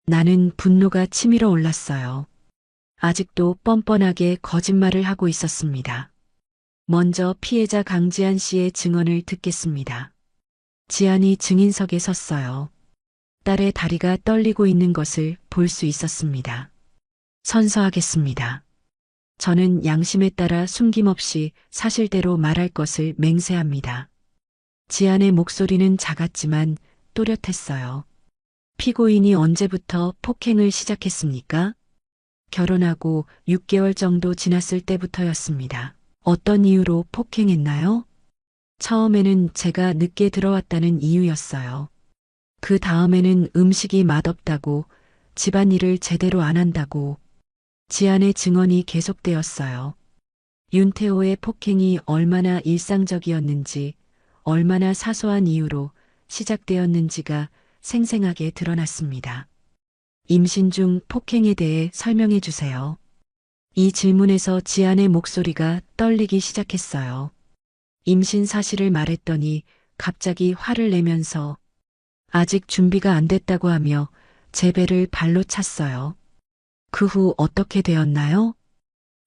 나는 분노가 치밀어 올랐어요. 아직도 뻔뻔하게 거짓말을 하고 있었습니다. 먼저 피해자 강지한 씨의 증언을 듣겠습니다. 지안이 증인석에 섰어요. 딸의 다리가 떨리고 있는 것을 볼 수 있었습니다. 선서하겠습니다. 저는 양심에 따라 숨김없이 사실대로 말할 것을 맹세합니다. 지안의 목소리는 작았지만 또렷했어요. 피고인이 언제부터 폭행을 시작했습니까? 결혼하고 6개월 정도 지났을 때부터였습니다. 어떤 이유로 폭행했나요? 처음에는 제가 늦게 들어왔다는 이유였어요. 그 다음에는 음식이 맛없다고 집안일을 제대로 안 한다고 지안의 증언이 계속되었어요. 윤태호의 폭행이 얼마나 일상적이었는지, 얼마나 사소한 이유로 시작되었는지가 생생하게 드러났습니다. 임신 중 폭행에 대해 설명해 주세요. 이 질문에서 지안의 목소리가 떨리기 시작했어요. 임신 사실을 말했더니 갑자기 화를 내면서 아직 준비가 안 됐다고 하며 제 배를 발로 찼어요. 그 후 어떻게 되었나요?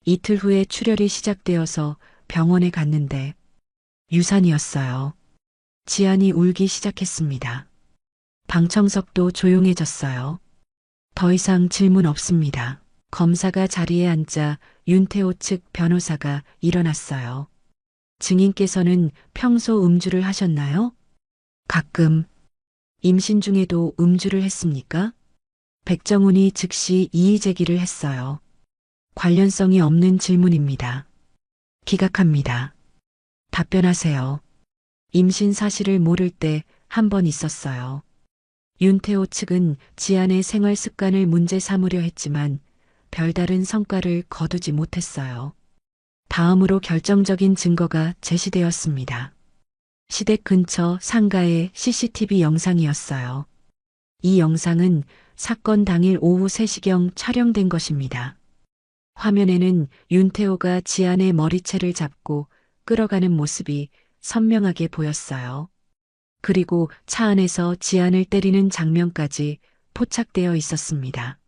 이틀 후에 출혈이 시작되어서 병원에 갔는데 유산이었어요. 지안이 울기 시작했습니다. 방청석도 조용해졌어요. 더 이상 질문 없습니다. 검사가 자리에 앉자 윤태호 측 변호사가 일어났어요. 증인께서는 평소 음주를 하셨나요? 가끔. 임신 중에도 음주를 했습니까? 백정훈이 즉시 이의 제기를 했어요. 관련성이 없는 질문입니다. 기각합니다. 답변하세요. 임신 사실을 모를 때 한 번 있었어요. 윤태호 측은 지안의 생활 습관을 문제 삼으려 했지만 별다른 성과를 거두지 못했어요. 다음으로 결정적인 증거가 제시되었습니다. 시댁 근처 상가의 CCTV 영상이었어요. 이 영상은 사건 당일 오후 3시경 촬영된 것입니다. 화면에는 윤태호가 지안의 머리채를 잡고 끌어가는 모습이 선명하게 보였어요. 그리고 차 안에서 지안을 때리는 장면까지 포착되어 있었습니다.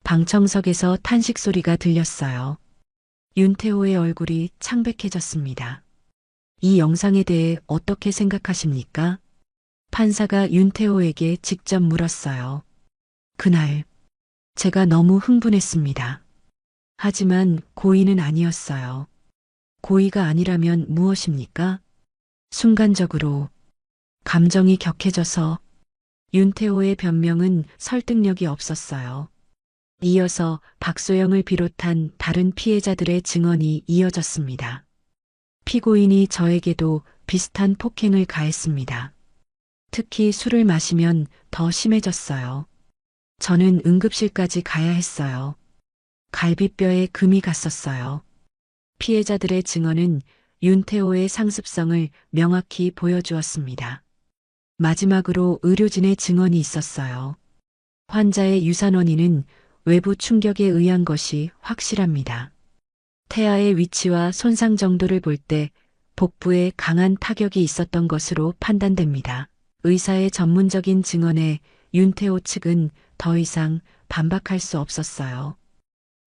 방청석에서 탄식 소리가 들렸어요. 윤태호의 얼굴이 창백해졌습니다. 이 영상에 대해 어떻게 생각하십니까? 판사가 윤태호에게 직접 물었어요. 그날 제가 너무 흥분했습니다. 하지만 고의는 아니었어요. 고의가 아니라면 무엇입니까? 순간적으로 감정이 격해져서. 윤태호의 변명은 설득력이 없었어요. 이어서 박소영을 비롯한 다른 피해자들의 증언이 이어졌습니다. 피고인이 저에게도 비슷한 폭행을 가했습니다. 특히 술을 마시면 더 심해졌어요. 저는 응급실까지 가야 했어요. 갈비뼈에 금이 갔었어요. 피해자들의 증언은 윤태호의 상습성을 명확히 보여주었습니다. 마지막으로 의료진의 증언이 있었어요. 환자의 유산 원인은 외부 충격에 의한 것이 확실합니다. 태아의 위치와 손상 정도를 볼 때 복부에 강한 타격이 있었던 것으로 판단됩니다. 의사의 전문적인 증언에 윤태호 측은 더 이상 반박할 수 없었어요.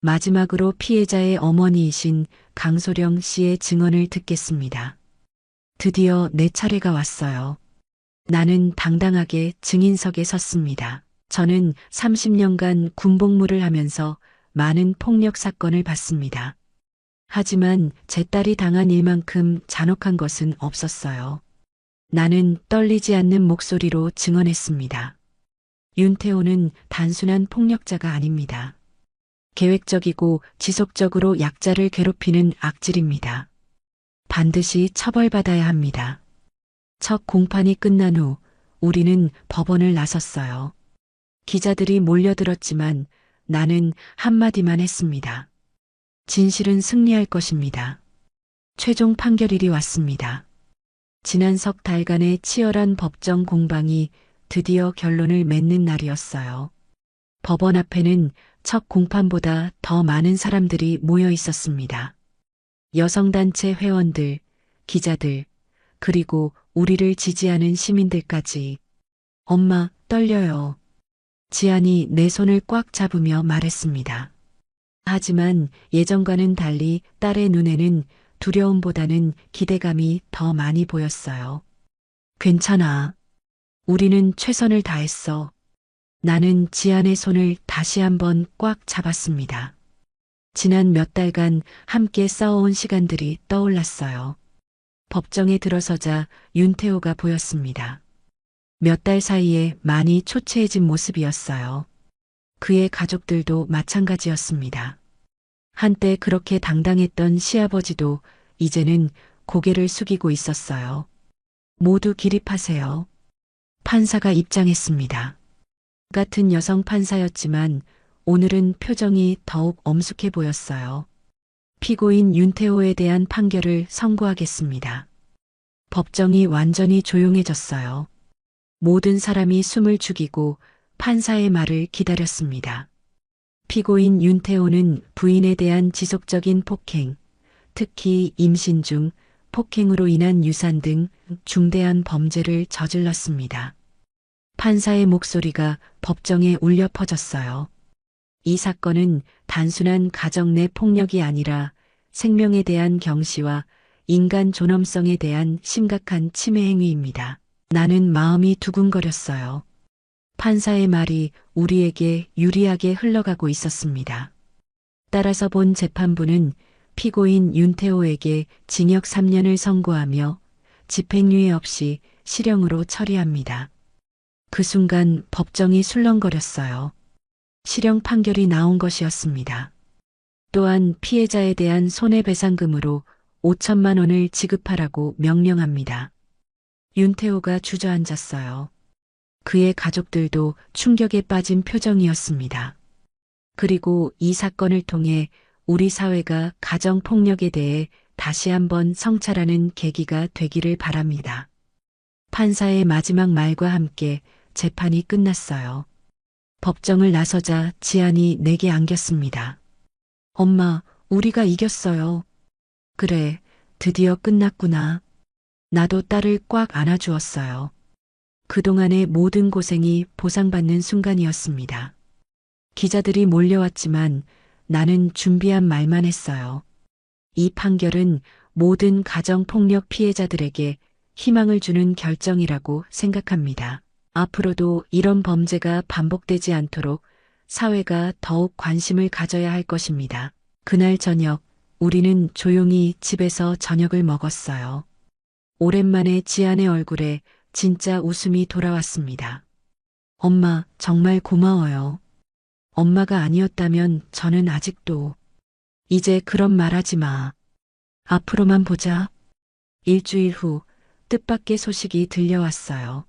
마지막으로 피해자의 어머니이신 강소령 씨의 증언을 듣겠습니다. 드디어 내 차례가 왔어요. 나는 당당하게 증인석에 섰습니다. 저는 30년간 군복무를 하면서 많은 폭력 사건을 봤습니다. 하지만 제 딸이 당한 일만큼 잔혹한 것은 없었어요. 나는 떨리지 않는 목소리로 증언했습니다. 윤태호는 단순한 폭력자가 아닙니다. 계획적이고 지속적으로 약자를 괴롭히는 악질입니다. 반드시 처벌받아야 합니다. 첫 공판이 끝난 후 우리는 법원을 나섰어요. 기자들이 몰려들었지만 나는 한마디만 했습니다. 진실은 승리할 것입니다. 최종 판결일이 왔습니다. 지난 석 달간의 치열한 법정 공방이 드디어 결론을 맺는 날이었어요. 법원 앞에는 첫 공판보다 더 많은 사람들이 모여 있었습니다. 여성단체 회원들, 기자들, 그리고 우리를 지지하는 시민들까지. 엄마, 떨려요. 지안이 내 손을 꽉 잡으며 말했습니다. 하지만 예전과는 달리 딸의 눈에는 두려움보다는 기대감이 더 많이 보였어요. 괜찮아. 우리는 최선을 다했어. 나는 지안의 손을 다시 한번 꽉 잡았습니다. 지난 몇 달간 함께 싸워온 시간들이 떠올랐어요. 법정에 들어서자 윤태호가 보였습니다. 몇 달 사이에 많이 초췌해진 모습이었어요. 그의 가족들도 마찬가지였습니다. 한때 그렇게 당당했던 시아버지도 이제는 고개를 숙이고 있었어요. 모두 기립하세요. 판사가 입장했습니다. 같은 여성 판사였지만 오늘은 표정이 더욱 엄숙해 보였어요. 피고인 윤태호에 대한 판결을 선고하겠습니다. 법정이 완전히 조용해졌어요. 모든 사람이 숨을 죽이고 판사의 말을 기다렸습니다. 피고인 윤태호는 부인에 대한 지속적인 폭행, 특히 임신 중 폭행으로 인한 유산 등 중대한 범죄를 저질렀습니다. 판사의 목소리가 법정에 울려 퍼졌어요. 이 사건은 단순한 가정 내 폭력이 아니라 생명에 대한 경시와 인간 존엄성에 대한 심각한 침해 행위입니다. 나는 마음이 두근거렸어요. 판사의 말이 우리에게 유리하게 흘러가고 있었습니다. 따라서 본 재판부는 피고인 윤태호에게 징역 3년을 선고하며 집행유예 없이 실형으로 처리합니다. 그 순간 법정이 술렁거렸어요. 실형 판결이 나온 것이었습니다. 또한 피해자에 대한 손해배상금으로 5천만 원을 지급하라고 명령합니다. 윤태호가 주저앉았어요. 그의 가족들도 충격에 빠진 표정이었습니다. 그리고 이 사건을 통해 우리 사회가 가정폭력에 대해 다시 한번 성찰하는 계기가 되기를 바랍니다. 판사의 마지막 말과 함께 재판이 끝났어요. 법정을 나서자 지안이 내게 안겼습니다. 엄마, 우리가 이겼어요. 그래, 드디어 끝났구나. 나도 딸을 꽉 안아주었어요. 그동안의 모든 고생이 보상받는 순간이었습니다. 기자들이 몰려왔지만 나는 준비한 말만 했어요. 이 판결은 모든 가정폭력 피해자들에게 희망을 주는 결정이라고 생각합니다. 앞으로도 이런 범죄가 반복되지 않도록 사회가 더욱 관심을 가져야 할 것입니다. 그날 저녁, 우리는 조용히 집에서 저녁을 먹었어요. 오랜만에 지안의 얼굴에 진짜 웃음이 돌아왔습니다. 엄마, 정말 고마워요. 엄마가 아니었다면 저는 아직도. 이제 그런 말 하지 마. 앞으로만 보자. 일주일 후 뜻밖의 소식이 들려왔어요.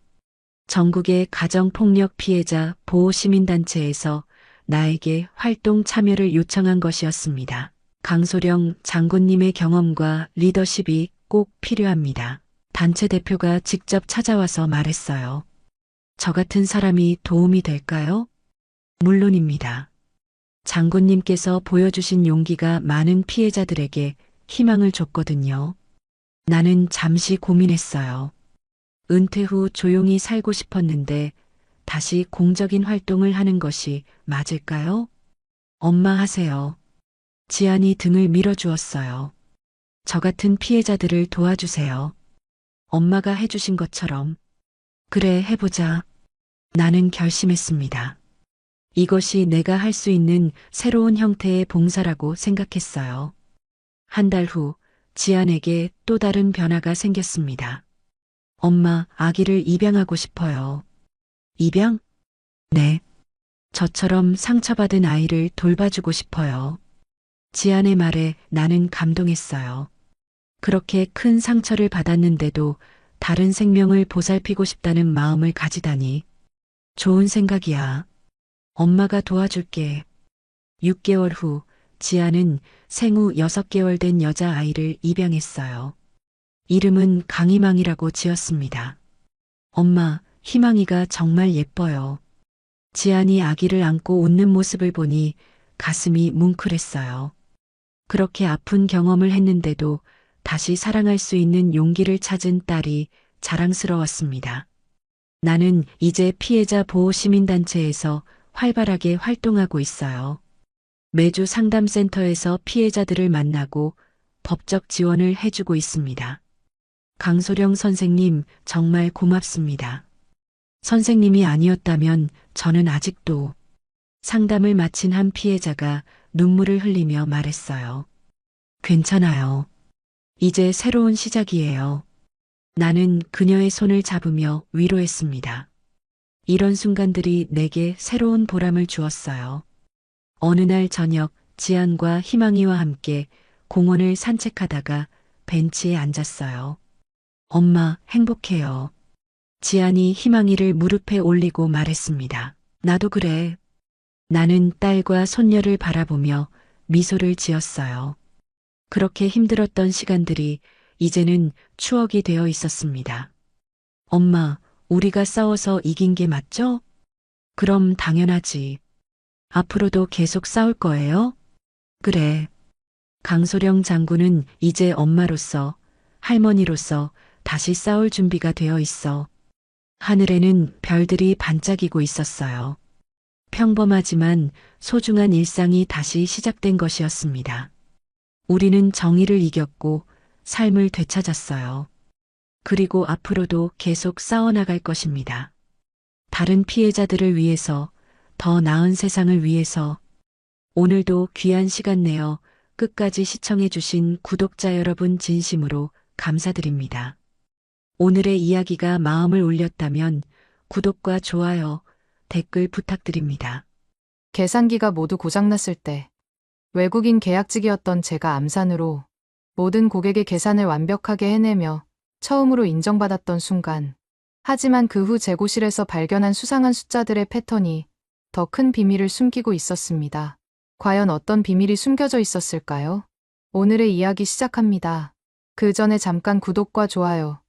전국의 가정폭력 피해자 보호시민단체에서 나에게 활동 참여를 요청한 것이었습니다. 강소령 장군님의 경험과 리더십이 꼭 필요합니다. 단체 대표가 직접 찾아와서 말했어요. 저 같은 사람이 도움이 될까요? 물론입니다. 장군님께서 보여주신 용기가 많은 피해자들에게 희망을 줬거든요. 나는 잠시 고민했어요. 은퇴 후 조용히 살고 싶었는데 다시 공적인 활동을 하는 것이 맞을까요? 엄마 하세요. 지안이 등을 밀어주었어요. 저 같은 피해자들을 도와주세요. 엄마가 해주신 것처럼. 그래, 해보자. 나는 결심했습니다. 이것이 내가 할 수 있는 새로운 형태의 봉사라고 생각했어요. 한 달 후 지안에게 또 다른 변화가 생겼습니다. 엄마, 아기를 입양하고 싶어요. 입양? 네. 저처럼 상처받은 아이를 돌봐주고 싶어요. 지안의 말에 나는 감동했어요. 그렇게 큰 상처를 받았는데도 다른 생명을 보살피고 싶다는 마음을 가지다니. 좋은 생각이야. 엄마가 도와줄게. 6개월 후 지안은 생후 6개월 된 여자아이를 입양했어요. 이름은 강희망이라고 지었습니다. 엄마, 희망이가 정말 예뻐요. 지안이 아기를 안고 웃는 모습을 보니 가슴이 뭉클했어요. 그렇게 아픈 경험을 했는데도 다시 사랑할 수 있는 용기를 찾은 딸이 자랑스러웠습니다. 나는 이제 피해자 보호 시민단체에서 활발하게 활동하고 있어요. 매주 상담센터에서 피해자들을 만나고 법적 지원을 해주고 있습니다. 강소령 선생님, 정말 고맙습니다. 선생님이 아니었다면 저는 아직도. 상담을 마친 한 피해자가 눈물을 흘리며 말했어요. 괜찮아요. 이제 새로운 시작이에요. 나는 그녀의 손을 잡으며 위로했습니다. 이런 순간들이 내게 새로운 보람을 주었어요. 어느 날 저녁 지안과 희망이와 함께 공원을 산책하다가 벤치에 앉았어요. 엄마, 행복해요. 지안이 희망이를 무릎에 올리고 말했습니다. 나도 그래. 나는 딸과 손녀를 바라보며 미소를 지었어요. 그렇게 힘들었던 시간들이 이제는 추억이 되어 있었습니다. 엄마, 우리가 싸워서 이긴 게 맞죠? 그럼 당연하지. 앞으로도 계속 싸울 거예요? 그래. 강소령 장군은 이제 엄마로서, 할머니로서 다시 싸울 준비가 되어 있어. 하늘에는 별들이 반짝이고 있었어요. 평범하지만 소중한 일상이 다시 시작된 것이었습니다. 우리는 정의를 이겼고 삶을 되찾았어요. 그리고 앞으로도 계속 싸워나갈 것입니다. 다른 피해자들을 위해서, 더 나은 세상을 위해서. 오늘도 귀한 시간 내어 끝까지 시청해주신 구독자 여러분 진심으로 감사드립니다. 오늘의 이야기가 마음을 울렸다면 구독과 좋아요, 댓글 부탁드립니다. 계산기가 모두 고장났을 때 외국인 계약직이었던 제가 암산으로 모든 고객의 계산을 완벽하게 해내며 처음으로 인정받았던 순간. 하지만 그 후 재고실에서 발견한 수상한 숫자들의 패턴이 더 큰 비밀을 숨기고 있었습니다. 과연 어떤 비밀이 숨겨져 있었을까요? 오늘의 이야기 시작합니다. 그 전에 잠깐 구독과 좋아요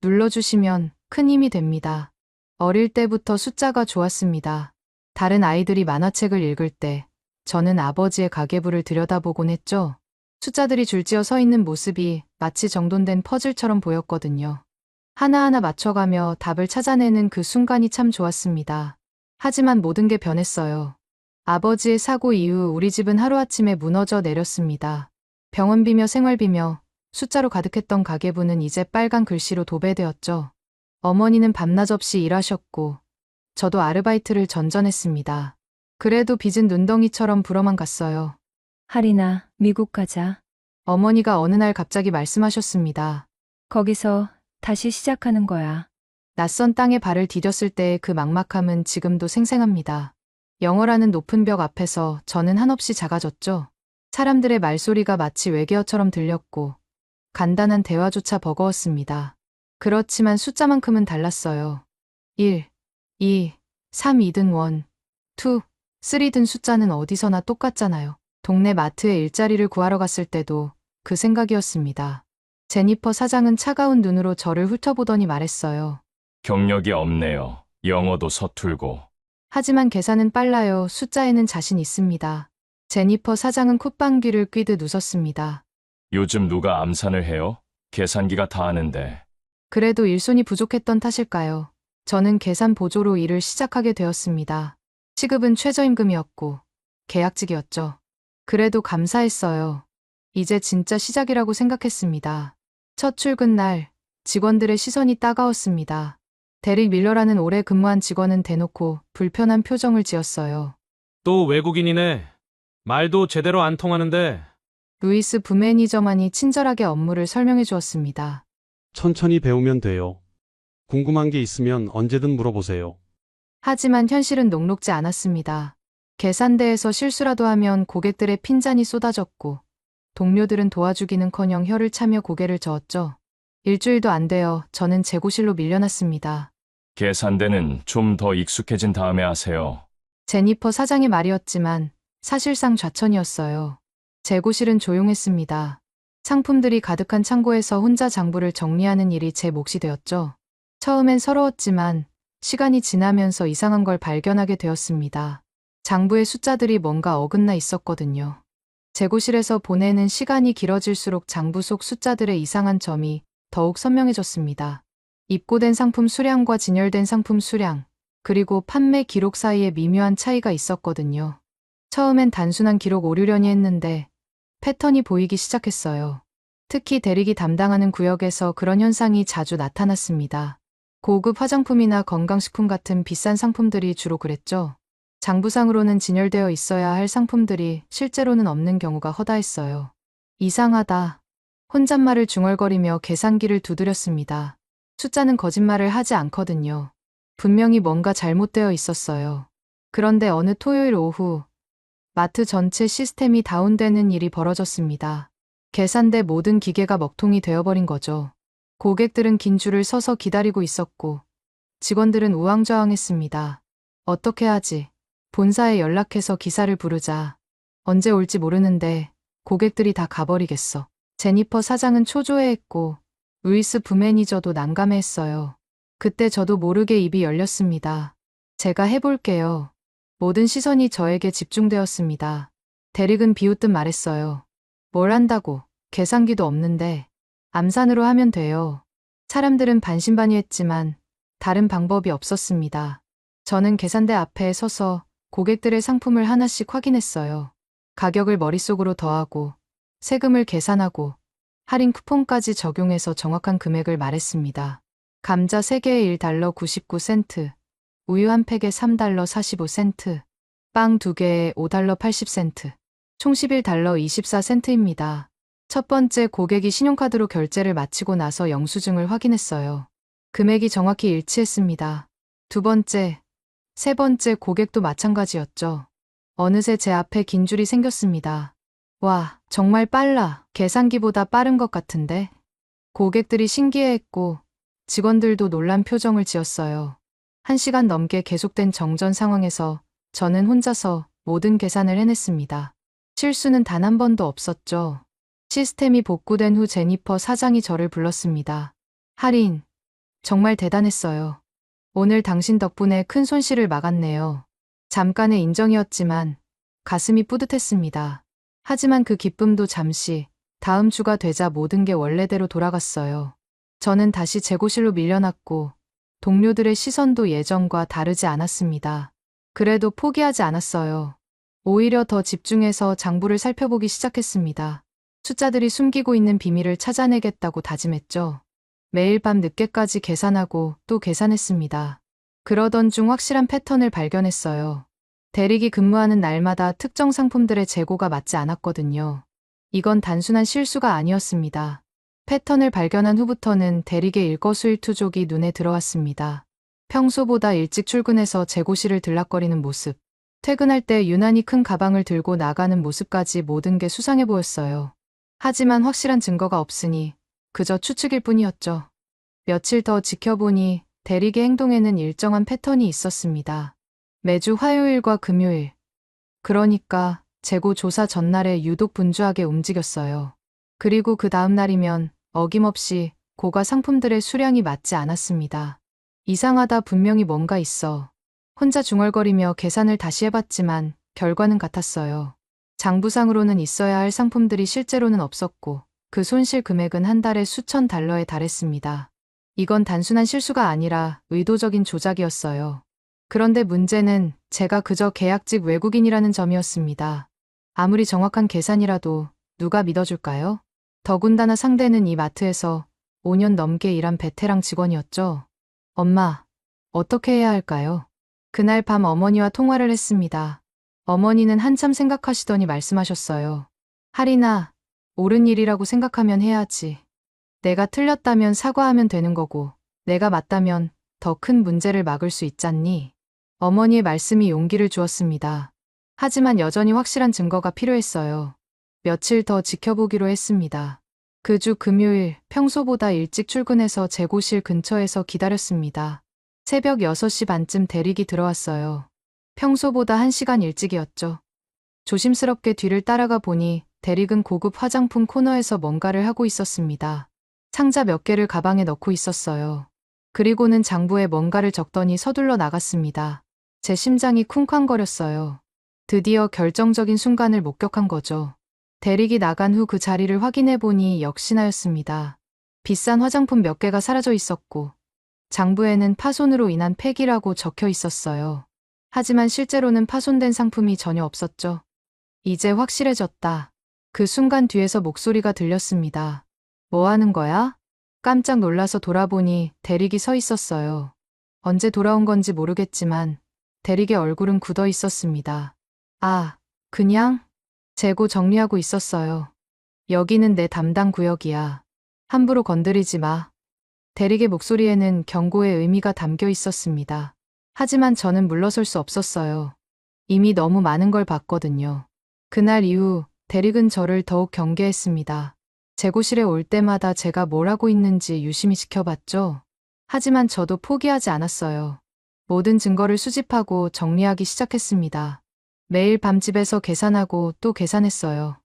눌러주시면 큰 힘이 됩니다. 어릴 때부터 숫자가 좋았습니다. 다른 아이들이 만화책을 읽을 때 저는 아버지의 가계부를 들여다보곤 했죠. 숫자들이 줄지어 서 있는 모습이 마치 정돈된 퍼즐처럼 보였거든요. 하나하나 맞춰가며 답을 찾아내는 그 순간이 참 좋았습니다. 하지만 모든 게 변했어요. 아버지의 사고 이후 우리 집은 하루아침에 무너져 내렸습니다. 병원비며 생활비며 숫자로 가득했던 가계부는 이제 빨간 글씨로 도배되었죠. 어머니는 밤낮 없이 일하셨고 저도 아르바이트를 전전했습니다. 그래도 빚은 눈덩이처럼 불어만 갔어요. 하리나, 미국 가자. 어머니가 어느 날 갑자기 말씀하셨습니다. 거기서 다시 시작하는 거야. 낯선 땅에 발을 디뎠을 때의 그 막막함은 지금도 생생합니다. 영어라는 높은 벽 앞에서 저는 한없이 작아졌죠. 사람들의 말소리가 마치 외계어처럼 들렸고 간단한 대화조차 버거웠습니다. 그렇지만 숫자만큼은 달랐어요. 1, 2, 3, 2든 1, 2, 3든 숫자는 어디서나 똑같잖아요. 동네 마트에 일자리를 구하러 갔을 때도 그 생각이었습니다. 제니퍼 사장은 차가운 눈으로 저를 훑어보더니 말했어요. 경력이 없네요. 영어도 서툴고. 하지만 계산은 빨라요. 숫자에는 자신 있습니다. 제니퍼 사장은 콧방귀를 뀌듯 웃었습니다. 요즘 누가 암산을 해요? 계산기가 다 하는데. 그래도 일손이 부족했던 탓일까요? 저는 계산 보조로 일을 시작하게 되었습니다. 시급은 최저임금이었고 계약직이었죠. 그래도 감사했어요. 이제 진짜 시작이라고 생각했습니다. 첫 출근 날 직원들의 시선이 따가웠습니다. 데릭 밀러라는 오래 근무한 직원은 대놓고 불편한 표정을 지었어요. 또 외국인이네. 말도 제대로 안 통하는데. 루이스 부매니저만이 친절하게 업무를 설명해 주었습니다. 천천히 배우면 돼요. 궁금한 게 있으면 언제든 물어보세요. 하지만 현실은 녹록지 않았습니다. 계산대에서 실수라도 하면 고객들의 핀잔이 쏟아졌고 동료들은 도와주기는커녕 혀를 차며 고개를 저었죠. 일주일도 안 되어 저는 재고실로 밀려났습니다. 계산대는 좀 더 익숙해진 다음에 하세요. 제니퍼 사장의 말이었지만 사실상 좌천이었어요. 재고실은 조용했습니다. 상품들이 가득한 창고에서 혼자 장부를 정리하는 일이 제 몫이 되었죠. 처음엔 서러웠지만 시간이 지나면서 이상한 걸 발견하게 되었습니다. 장부의 숫자들이 뭔가 어긋나 있었거든요. 재고실에서 보내는 시간이 길어질수록 장부 속 숫자들의 이상한 점이 더욱 선명해졌습니다. 입고된 상품 수량과 진열된 상품 수량, 그리고 판매 기록 사이에 미묘한 차이가 있었거든요. 처음엔 단순한 기록 오류려니 했는데 패턴이 보이기 시작했어요. 특히 대릭이 담당하는 구역에서 그런 현상이 자주 나타났습니다. 고급 화장품이나 건강식품 같은 비싼 상품들이 주로 그랬죠. 장부상으로는 진열되어 있어야 할 상품들이 실제로는 없는 경우가 허다했어요. 이상하다. 혼잣말을 중얼거리며 계산기를 두드렸습니다. 숫자는 거짓말을 하지 않거든요. 분명히 뭔가 잘못되어 있었어요. 그런데 어느 토요일 오후 마트 전체 시스템이 다운되는 일이 벌어졌습니다. 계산대 모든 기계가 먹통이 되어버린 거죠. 고객들은 긴 줄을 서서 기다리고 있었고 직원들은 우왕좌왕했습니다. 어떻게 하지? 본사에 연락해서 기사를 부르자. 언제 올지 모르는데 고객들이 다 가버리겠어. 제니퍼 사장은 초조해했고 루이스 부매니저도 난감해했어요. 그때 저도 모르게 입이 열렸습니다. 제가 해볼게요. 모든 시선이 저에게 집중되었습니다. 대릭은 비웃듯 말했어요. 뭘 한다고? 계산기도 없는데. 암산으로 하면 돼요. 사람들은 반신반의했지만 다른 방법이 없었습니다. 저는 계산대 앞에 서서 고객들의 상품을 하나씩 확인했어요. 가격을 머릿속으로 더하고 세금을 계산하고 할인 쿠폰까지 적용해서 정확한 금액을 말했습니다. 감자 3개에 $1 99센트, 우유 한 팩에 $3 45센트, 빵 2개에 $5 80센트, 총 $11 24센트입니다. 첫 번째 고객이 신용카드로 결제를 마치고 나서 영수증을 확인했어요. 금액이 정확히 일치했습니다. 두 번째, 세 번째 고객도 마찬가지였죠. 어느새 제 앞에 긴 줄이 생겼습니다. 와, 정말 빨라. 계산기보다 빠른 것 같은데? 고객들이 신기해했고 직원들도 놀란 표정을 지었어요. 1시간 넘게 계속된 정전 상황에서 저는 혼자서 모든 계산을 해냈습니다. 실수는 단 한 번도 없었죠. 시스템이 복구된 후 제니퍼 사장이 저를 불렀습니다. 할인, 정말 대단했어요. 오늘 당신 덕분에 큰 손실을 막았네요. 잠깐의 인정이었지만 가슴이 뿌듯했습니다. 하지만 그 기쁨도 잠시, 다음 주가 되자 모든 게 원래대로 돌아갔어요. 저는 다시 재고실로 밀려났고 동료들의 시선도 예전과 다르지 않았습니다. 그래도 포기하지 않았어요. 오히려 더 집중해서 장부를 살펴보기 시작했습니다. 숫자들이 숨기고 있는 비밀을 찾아내겠다고 다짐했죠. 매일 밤 늦게까지 계산하고 또 계산했습니다. 그러던 중 확실한 패턴을 발견했어요. 대릭이 근무하는 날마다 특정 상품들의 재고가 맞지 않았거든요. 이건 단순한 실수가 아니었습니다. 패턴을 발견한 후부터는 대릭의 일거수일투족이 눈에 들어왔습니다. 평소보다 일찍 출근해서 재고실을 들락거리는 모습, 퇴근할 때 유난히 큰 가방을 들고 나가는 모습까지 모든 게 수상해 보였어요. 하지만 확실한 증거가 없으니 그저 추측일 뿐이었죠. 며칠 더 지켜보니 대릭의 행동에는 일정한 패턴이 있었습니다. 매주 화요일과 금요일, 그러니까 재고 조사 전날에 유독 분주하게 움직였어요. 그리고 그 다음 날이면 어김없이 고가 상품들의 수량이 맞지 않았습니다. 이상하다, 분명히 뭔가 있어. 혼자 중얼거리며 계산을 다시 해봤지만 결과는 같았어요. 장부상으로는 있어야 할 상품들이 실제로는 없었고 그 손실 금액은 한 달에 수천 달러에 달했습니다. 이건 단순한 실수가 아니라 의도적인 조작이었어요. 그런데 문제는 제가 그저 계약직 외국인이라는 점이었습니다. 아무리 정확한 계산이라도 누가 믿어줄까요? 더군다나 상대는 이 마트에서 5년 넘게 일한 베테랑 직원이었죠. 엄마, 어떻게 해야 할까요? 그날 밤 어머니와 통화를 했습니다. 어머니는 한참 생각하시더니 말씀하셨어요. 할인아, 옳은 일이라고 생각하면 해야지. 내가 틀렸다면 사과하면 되는 거고, 내가 맞다면 더 큰 문제를 막을 수 있잖니. 어머니의 말씀이 용기를 주었습니다. 하지만 여전히 확실한 증거가 필요했어요. 며칠 더 지켜보기로 했습니다. 그 주 금요일, 평소보다 일찍 출근해서 재고실 근처에서 기다렸습니다. 새벽 6시 반쯤 대릭이 들어왔어요. 평소보다 1시간 일찍이었죠. 조심스럽게 뒤를 따라가 보니 대릭은 고급 화장품 코너에서 뭔가를 하고 있었습니다. 상자 몇 개를 가방에 넣고 있었어요. 그리고는 장부에 뭔가를 적더니 서둘러 나갔습니다. 제 심장이 쿵쾅거렸어요. 드디어 결정적인 순간을 목격한 거죠. 대릭이 나간 후 그 자리를 확인해 보니 역시나였습니다. 비싼 화장품 몇 개가 사라져 있었고 장부에는 파손으로 인한 폐기라고 적혀 있었어요. 하지만 실제로는 파손된 상품이 전혀 없었죠. 이제 확실해졌다. 그 순간 뒤에서 목소리가 들렸습니다. 뭐 하는 거야? 깜짝 놀라서 돌아보니 대릭이 서 있었어요. 언제 돌아온 건지 모르겠지만 대릭의 얼굴은 굳어 있었습니다. 아, 그냥? 재고 정리하고 있었어요. 여기는 내 담당 구역이야. 함부로 건드리지 마. 대릭의 목소리에는 경고의 의미가 담겨 있었습니다. 하지만 저는 물러설 수 없었어요. 이미 너무 많은 걸 봤거든요. 그날 이후 대릭은 저를 더욱 경계했습니다. 재고실에 올 때마다 제가 뭘 하고 있는지 유심히 지켜봤죠. 하지만 저도 포기하지 않았어요. 모든 증거를 수집하고 정리하기 시작했습니다. 매일 밤 집에서 계산하고 또 계산했어요.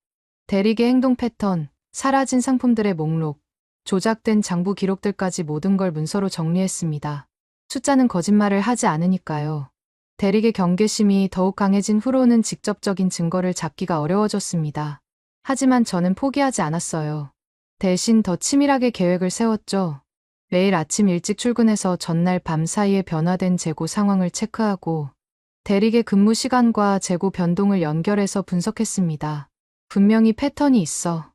대리의 행동 패턴, 사라진 상품들의 목록, 조작된 장부 기록들까지 모든 걸 문서로 정리했습니다. 숫자는 거짓말을 하지 않으니까요. 대리의 경계심이 더욱 강해진 후로는 직접적인 증거를 잡기가 어려워졌습니다. 하지만 저는 포기하지 않았어요. 대신 더 치밀하게 계획을 세웠죠. 매일 아침 일찍 출근해서 전날 밤 사이에 변화된 재고 상황을 체크하고 대리의 근무 시간과 재고 변동을 연결해서 분석했습니다. 분명히 패턴이 있어.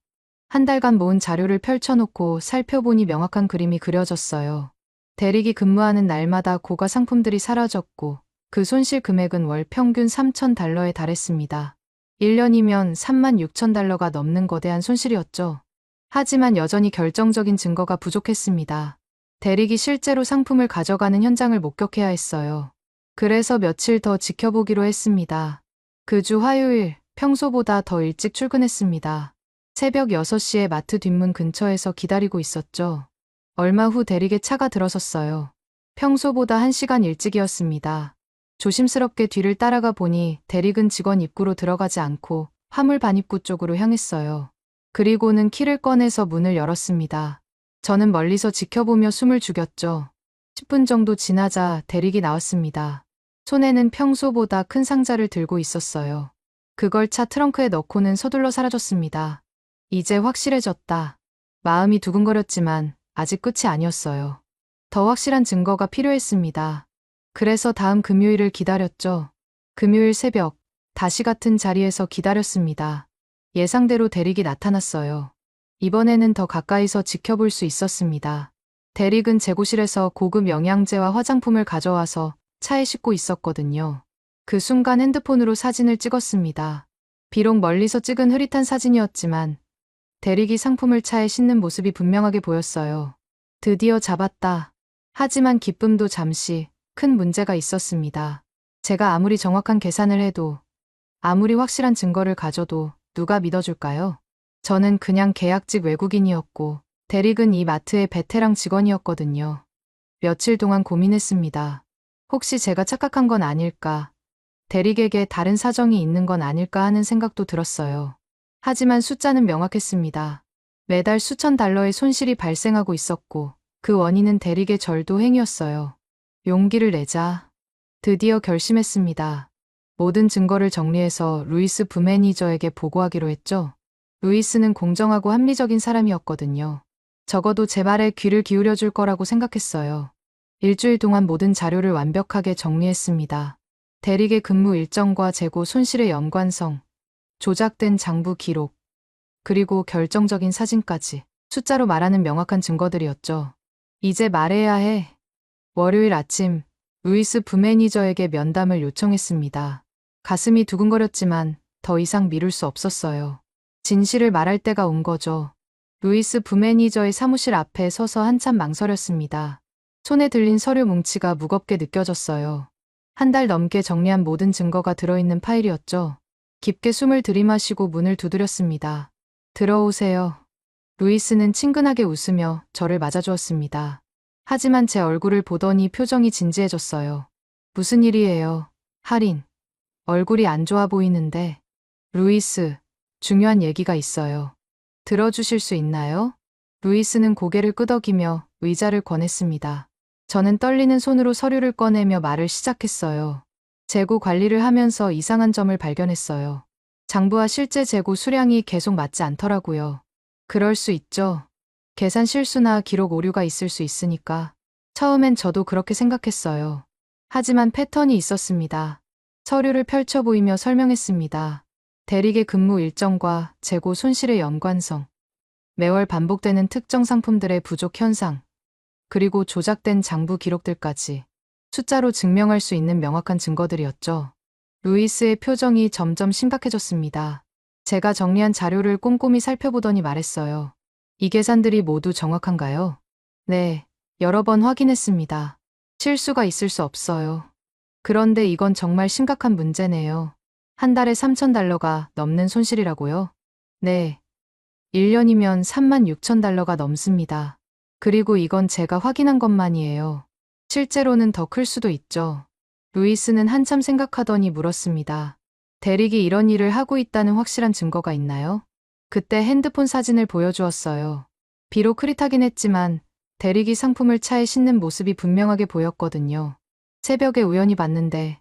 한 달간 모은 자료를 펼쳐놓고 살펴보니 명확한 그림이 그려졌어요. 대리기 근무하는 날마다 고가 상품들이 사라졌고 그 손실 금액은 월 평균 3,000달러에 달했습니다. 1년이면 36,000달러가 넘는 거대한 손실이었죠. 하지만 여전히 결정적인 증거가 부족했습니다. 대리기 실제로 상품을 가져가는 현장을 목격해야 했어요. 그래서 며칠 더 지켜보기로 했습니다. 그 주 화요일, 평소보다 더 일찍 출근했습니다. 새벽 6시에 마트 뒷문 근처에서 기다리고 있었죠. 얼마 후 대리의 차가 들어섰어요. 평소보다 1시간 일찍이었습니다. 조심스럽게 뒤를 따라가 보니 대리근 직원 입구로 들어가지 않고 화물 반입구 쪽으로 향했어요. 그리고는 키를 꺼내서 문을 열었습니다. 저는 멀리서 지켜보며 숨을 죽였죠. 10분 정도 지나자 대리기 나왔습니다. 손에는 평소보다 큰 상자를 들고 있었어요. 그걸 차 트렁크에 넣고는 서둘러 사라졌습니다. 이제 확실해졌다. 마음이 두근거렸지만 아직 끝이 아니었어요. 더 확실한 증거가 필요했습니다. 그래서 다음 금요일을 기다렸죠. 금요일 새벽, 다시 같은 자리에서 기다렸습니다. 예상대로 대리기 나타났어요. 이번에는 더 가까이서 지켜볼 수 있었습니다. 대리근 재고실에서 고급 영양제와 화장품을 가져와서 차에 싣고 있었거든요. 그 순간 핸드폰으로 사진을 찍었습니다. 비록 멀리서 찍은 흐릿한 사진이었지만 대리기 상품을 차에 싣는 모습이 분명하게 보였어요. 드디어 잡았다. 하지만 기쁨도 잠시 큰 문제가 있었습니다. 제가 아무리 정확한 계산을 해도 아무리 확실한 증거를 가져도 누가 믿어줄까요? 저는 그냥 계약직 외국인이었고 대리근 이 마트의 베테랑 직원이었거든요. 며칠 동안 고민했습니다. 혹시 제가 착각한 건 아닐까? 대리객에 다른 사정이 있는 건 아닐까 하는 생각도 들었어요. 하지만 숫자는 명확했습니다. 매달 수천 달러의 손실이 발생하고 있었고 그 원인은 대리객 절도 행위였어요. 용기를 내자 드디어 결심했습니다. 모든 증거를 정리해서 루이스 부매니저에게 보고하기로 했죠. 루이스는 공정하고 합리적인 사람이었거든요. 적어도 제 말에 귀를 기울여 줄 거라고 생각했어요. 일주일 동안 모든 자료를 완벽하게 정리했습니다. 대리의 근무 일정과 재고 손실의 연관성, 조작된 장부 기록, 그리고 결정적인 사진까지 숫자로 말하는 명확한 증거들이었죠. 이제 말해야 해. 월요일 아침 루이스 부매니저에게 면담을 요청했습니다. 가슴이 두근거렸지만 더 이상 미룰 수 없었어요. 진실을 말할 때가 온 거죠. 루이스 부매니저의 사무실 앞에 서서 한참 망설였습니다. 손에 들린 서류 뭉치가 무겁게 느껴졌어요. 한 달 넘게 정리한 모든 증거가 들어있는 파일이었죠. 깊게 숨을 들이마시고 문을 두드렸습니다. 들어오세요. 루이스는 친근하게 웃으며 저를 맞아주었습니다. 하지만 제 얼굴을 보더니 표정이 진지해졌어요. 무슨 일이에요, 할인? 얼굴이 안 좋아 보이는데. 루이스, 중요한 얘기가 있어요. 들어주실 수 있나요? 루이스는 고개를 끄덕이며 의자를 권했습니다. 저는 떨리는 손으로 서류를 꺼내며 말을 시작했어요. 재고 관리를 하면서 이상한 점을 발견했어요. 장부와 실제 재고 수량이 계속 맞지 않더라고요. 그럴 수 있죠. 계산 실수나 기록 오류가 있을 수 있으니까. 처음엔 저도 그렇게 생각했어요. 하지만 패턴이 있었습니다. 서류를 펼쳐 보이며 설명했습니다. 대리의 근무 일정과 재고 손실의 연관성, 매월 반복되는 특정 상품들의 부족 현상, 그리고 조작된 장부 기록들까지 숫자로 증명할 수 있는 명확한 증거들이었죠. 루이스의 표정이 점점 심각해졌습니다. 제가 정리한 자료를 꼼꼼히 살펴보더니 말했어요. 이 계산들이 모두 정확한가요? 네, 여러 번 확인했습니다. 실수가 있을 수 없어요. 그런데 이건 정말 심각한 문제네요. 한 달에 3,000달러가 넘는 손실이라고요? 네. 1년이면 36,000달러가 넘습니다. 그리고 이건 제가 확인한 것만이에요. 실제로는 더 클 수도 있죠. 루이스는 한참 생각하더니 물었습니다. 대릭이 이런 일을 하고 있다는 확실한 증거가 있나요? 그때 핸드폰 사진을 보여주었어요. 비록 흐릿하긴 했지만 대릭이 상품을 차에 싣는 모습이 분명하게 보였거든요. 새벽에 우연히 봤는데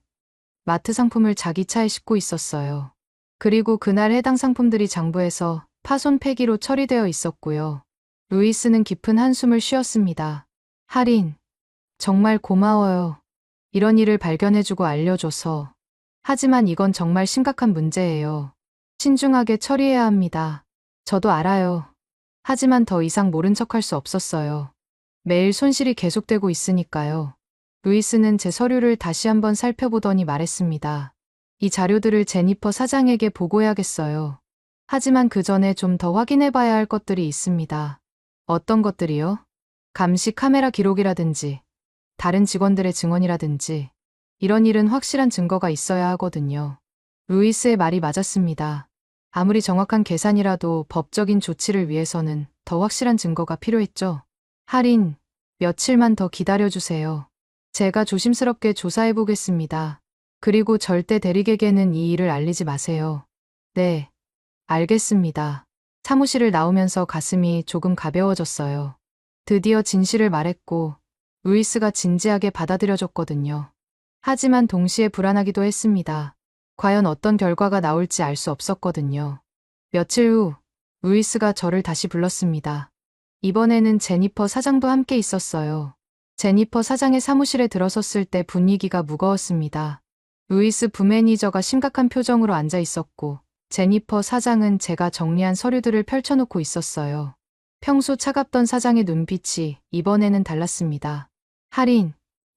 마트 상품을 자기 차에 싣고 있었어요. 그리고 그날 해당 상품들이 장부에서 파손 폐기로 처리되어 있었고요. 루이스는 깊은 한숨을 쉬었습니다. 할인, 정말 고마워요. 이런 일을 발견해주고 알려줘서. 하지만 이건 정말 심각한 문제예요. 신중하게 처리해야 합니다. 저도 알아요. 하지만 더 이상 모른 척할 수 없었어요. 매일 손실이 계속되고 있으니까요. 루이스는 제 서류를 다시 한번 살펴보더니 말했습니다. 이 자료들을 제니퍼 사장에게 보고해야겠어요. 하지만 그 전에 좀 더 확인해봐야 할 것들이 있습니다. 어떤 것들이요? 감시 카메라 기록이라든지, 다른 직원들의 증언이라든지, 이런 일은 확실한 증거가 있어야 하거든요. 루이스의 말이 맞았습니다. 아무리 정확한 계산이라도 법적인 조치를 위해서는 더 확실한 증거가 필요했죠. 할인, 며칠만 더 기다려주세요. 제가 조심스럽게 조사해보겠습니다. 그리고 절대 대릭에게는 이 일을 알리지 마세요. 네, 알겠습니다. 사무실을 나오면서 가슴이 조금 가벼워졌어요. 드디어 진실을 말했고 루이스가 진지하게 받아들여줬거든요. 하지만 동시에 불안하기도 했습니다. 과연 어떤 결과가 나올지 알 수 없었거든요. 며칠 후 루이스가 저를 다시 불렀습니다. 이번에는 제니퍼 사장도 함께 있었어요. 제니퍼 사장의 사무실에 들어섰을 때 분위기가 무거웠습니다. 루이스 부매니저가 심각한 표정으로 앉아 있었고 제니퍼 사장은 제가 정리한 서류들을 펼쳐놓고 있었어요. 평소 차갑던 사장의 눈빛이 이번에는 달랐습니다. 할인,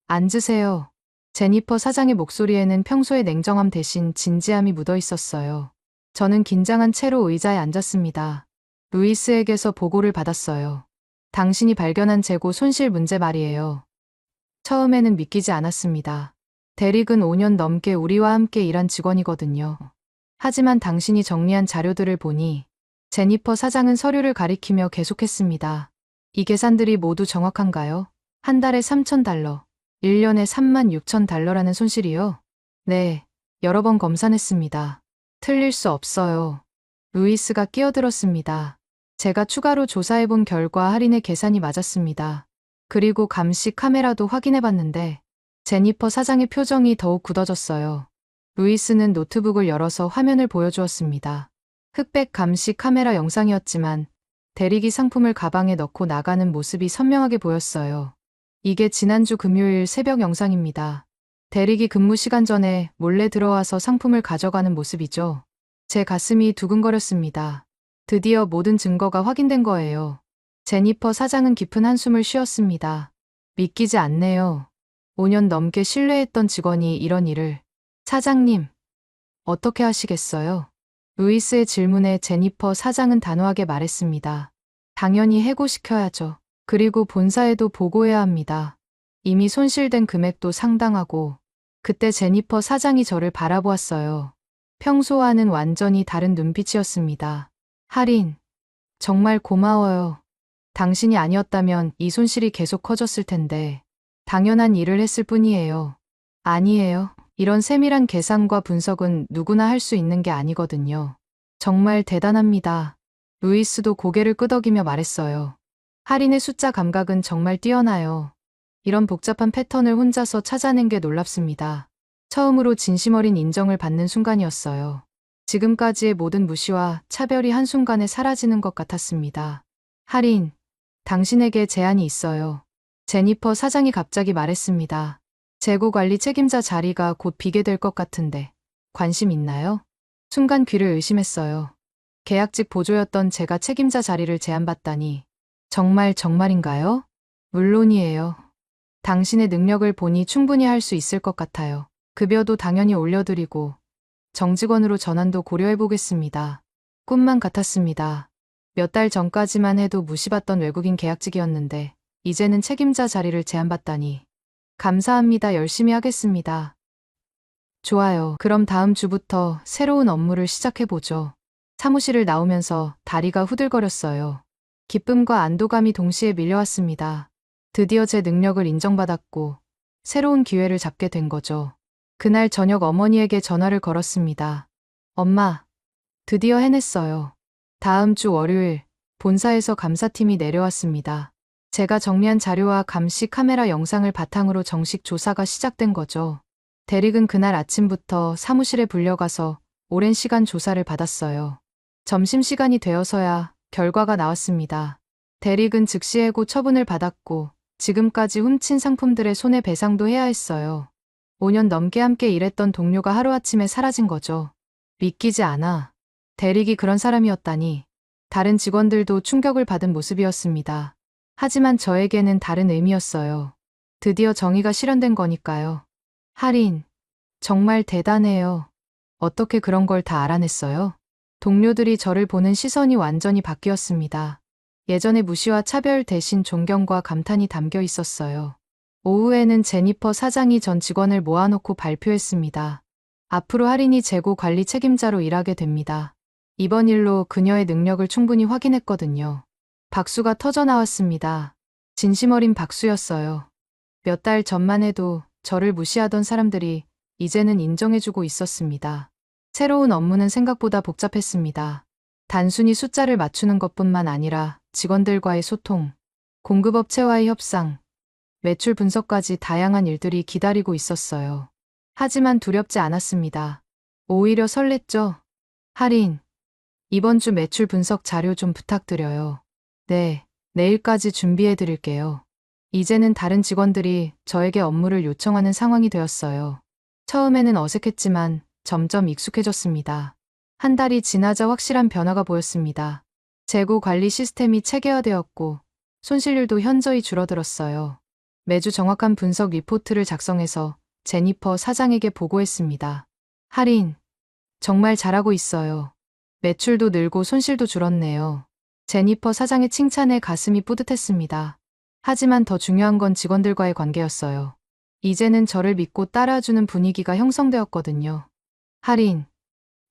앉으세요. 제니퍼 사장의 목소리에는 평소의 냉정함 대신 진지함이 묻어 있었어요. 저는 긴장한 채로 의자에 앉았습니다. 루이스에게서 보고를 받았어요. 당신이 발견한 재고 손실 문제 말이에요. 처음에는 믿기지 않았습니다. 대릭은 5년 넘게 우리와 함께 일한 직원이거든요. 하지만 당신이 정리한 자료들을 보니 제니퍼 사장은 서류를 가리키며 계속했습니다. 이 계산들이 모두 정확한가요? 한 달에 $3,000, 1년에 $36,000라는 손실이요? 네, 여러 번 검사했습니다. 틀릴 수 없어요. 루이스가 끼어들었습니다. 제가 추가로 조사해본 결과 할인의 계산이 맞았습니다. 그리고 감시 카메라도 확인해봤는데 제니퍼 사장의 표정이 더욱 굳어졌어요. 루이스는 노트북을 열어서 화면을 보여주었습니다. 흑백 감시 카메라 영상이었지만 대릭이 상품을 가방에 넣고 나가는 모습이 선명하게 보였어요. 이게 지난주 금요일 새벽 영상입니다. 대릭이 근무 시간 전에 몰래 들어와서 상품을 가져가는 모습이죠. 제 가슴이 두근거렸습니다. 드디어 모든 증거가 확인된 거예요. 제니퍼 사장은 깊은 한숨을 쉬었습니다. 믿기지 않네요. 5년 넘게 신뢰했던 직원이 이런 일을. 사장님, 어떻게 하시겠어요? 루이스의 질문에 제니퍼 사장은 단호하게 말했습니다. 당연히 해고시켜야죠. 그리고 본사에도 보고해야 합니다. 이미 손실된 금액도 상당하고. 그때 제니퍼 사장이 저를 바라보았어요. 평소와는 완전히 다른 눈빛이었습니다. 할인, 정말 고마워요. 당신이 아니었다면 이 손실이 계속 커졌을 텐데. 당연한 일을 했을 뿐이에요. 아니에요. 이런 세밀한 계산과 분석은 누구나 할 수 있는 게 아니거든요. 정말 대단합니다. 루이스도 고개를 끄덕이며 말했어요. 할인의 숫자 감각은 정말 뛰어나요. 이런 복잡한 패턴을 혼자서 찾아낸 게 놀랍습니다. 처음으로 진심 어린 인정을 받는 순간이었어요. 지금까지의 모든 무시와 차별이 한순간에 사라지는 것 같았습니다. 할인, 당신에게 제안이 있어요. 제니퍼 사장이 갑자기 말했습니다. 재고 관리 책임자 자리가 곧 비게 될 것 같은데 관심 있나요? 순간 귀를 의심했어요. 계약직 보조였던 제가 책임자 자리를 제안받다니 정말인가요? 물론이에요. 당신의 능력을 보니 충분히 할 수 있을 것 같아요. 급여도 당연히 올려드리고 정직원으로 전환도 고려해보겠습니다. 꿈만 같았습니다. 몇 달 전까지만 해도 무시받던 외국인 계약직이었는데 이제는 책임자 자리를 제안받다니. 감사합니다. 열심히 하겠습니다. 좋아요. 그럼 다음 주부터 새로운 업무를 시작해보죠. 사무실을 나오면서 다리가 후들거렸어요. 기쁨과 안도감이 동시에 밀려왔습니다. 드디어 제 능력을 인정받았고 새로운 기회를 잡게 된 거죠. 그날 저녁 어머니에게 전화를 걸었습니다. 엄마, 드디어 해냈어요. 다음 주 월요일 본사에서 감사팀이 내려왔습니다. 제가 정리한 자료와 감시 카메라 영상을 바탕으로 정식 조사가 시작된 거죠. 대릭은 그날 아침부터 사무실에 불려가서 오랜 시간 조사를 받았어요. 점심시간이 되어서야 결과가 나왔습니다. 대릭은 즉시 해고 처분을 받았고 지금까지 훔친 상품들의 손해배상도 해야 했어요. 5년 넘게 함께 일했던 동료가 하루아침에 사라진 거죠. 믿기지 않아. 대릭이 그런 사람이었다니. 다른 직원들도 충격을 받은 모습이었습니다. 하지만 저에게는 다른 의미였어요. 드디어 정의가 실현된 거니까요. 할인, 정말 대단해요. 어떻게 그런 걸 다 알아냈어요? 동료들이 저를 보는 시선이 완전히 바뀌었습니다. 예전의 무시와 차별 대신 존경과 감탄이 담겨 있었어요. 오후에는 제니퍼 사장이 전 직원을 모아놓고 발표했습니다. 앞으로 할인이 재고 관리 책임자로 일하게 됩니다. 이번 일로 그녀의 능력을 충분히 확인했거든요. 박수가 터져 나왔습니다. 진심 어린 박수였어요. 몇 달 전만 해도 저를 무시하던 사람들이 이제는 인정해주고 있었습니다. 새로운 업무는 생각보다 복잡했습니다. 단순히 숫자를 맞추는 것뿐만 아니라 직원들과의 소통, 공급업체와의 협상, 매출 분석까지 다양한 일들이 기다리고 있었어요. 하지만 두렵지 않았습니다. 오히려 설렜죠. 할인, 이번 주 매출 분석 자료 좀 부탁드려요. 네, 내일까지 준비해 드릴게요. 이제는 다른 직원들이 저에게 업무를 요청하는 상황이 되었어요. 처음에는 어색했지만 점점 익숙해졌습니다. 한 달이 지나자 확실한 변화가 보였습니다. 재고 관리 시스템이 체계화되었고 손실률도 현저히 줄어들었어요. 매주 정확한 분석 리포트를 작성해서 제니퍼 사장에게 보고했습니다. 할인, 정말 잘하고 있어요. 매출도 늘고 손실도 줄었네요. 제니퍼 사장의 칭찬에 가슴이 뿌듯했습니다. 하지만 더 중요한 건 직원들과의 관계였어요. 이제는 저를 믿고 따라주는 분위기가 형성되었거든요. 할인,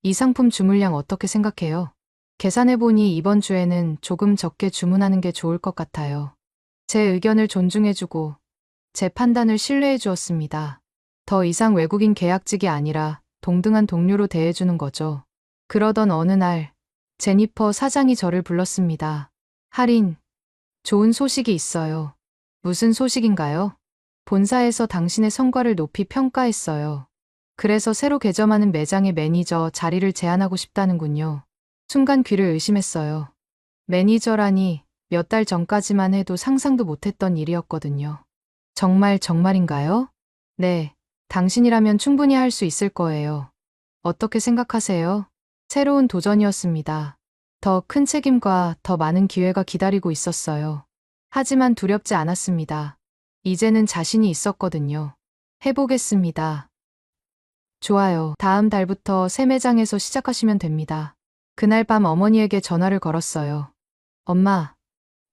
이 상품 주문량 어떻게 생각해요? 계산해보니 이번 주에는 조금 적게 주문하는 게 좋을 것 같아요. 제 의견을 존중해주고 제 판단을 신뢰해 주었습니다. 더 이상 외국인 계약직이 아니라 동등한 동료로 대해주는 거죠. 그러던 어느 날 제니퍼 사장이 저를 불렀습니다. 할인, 좋은 소식이 있어요. 무슨 소식인가요? 본사에서 당신의 성과를 높이 평가했어요. 그래서 새로 개점하는 매장의 매니저 자리를 제안하고 싶다는군요. 순간 귀를 의심했어요. 매니저라니 몇 달 전까지만 해도 상상도 못했던 일이었거든요. 정말인가요? 네, 당신이라면 충분히 할 수 있을 거예요. 어떻게 생각하세요? 새로운 도전이었습니다. 더 큰 책임과 더 많은 기회가 기다리고 있었어요. 하지만 두렵지 않았습니다. 이제는 자신이 있었거든요. 해보겠습니다. 좋아요. 다음 달부터 새 매장에서 시작하시면 됩니다. 그날 밤 어머니에게 전화를 걸었어요. 엄마,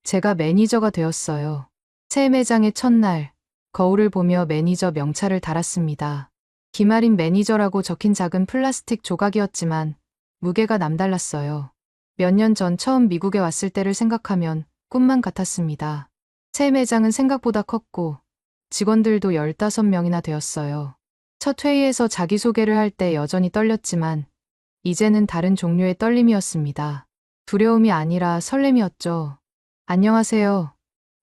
제가 매니저가 되었어요. 새 매장의 첫날, 거울을 보며 매니저 명찰을 달았습니다. 김아린 매니저라고 적힌 작은 플라스틱 조각이었지만 무게가 남달랐어요. 몇 년 전 처음 미국에 왔을 때를 생각하면 꿈만 같았습니다. 새 매장은 생각보다 컸고 직원들도 15명이나 되었어요. 첫 회의에서 자기소개를 할 때 여전히 떨렸지만 이제는 다른 종류의 떨림이었습니다. 두려움이 아니라 설렘이었죠. 안녕하세요.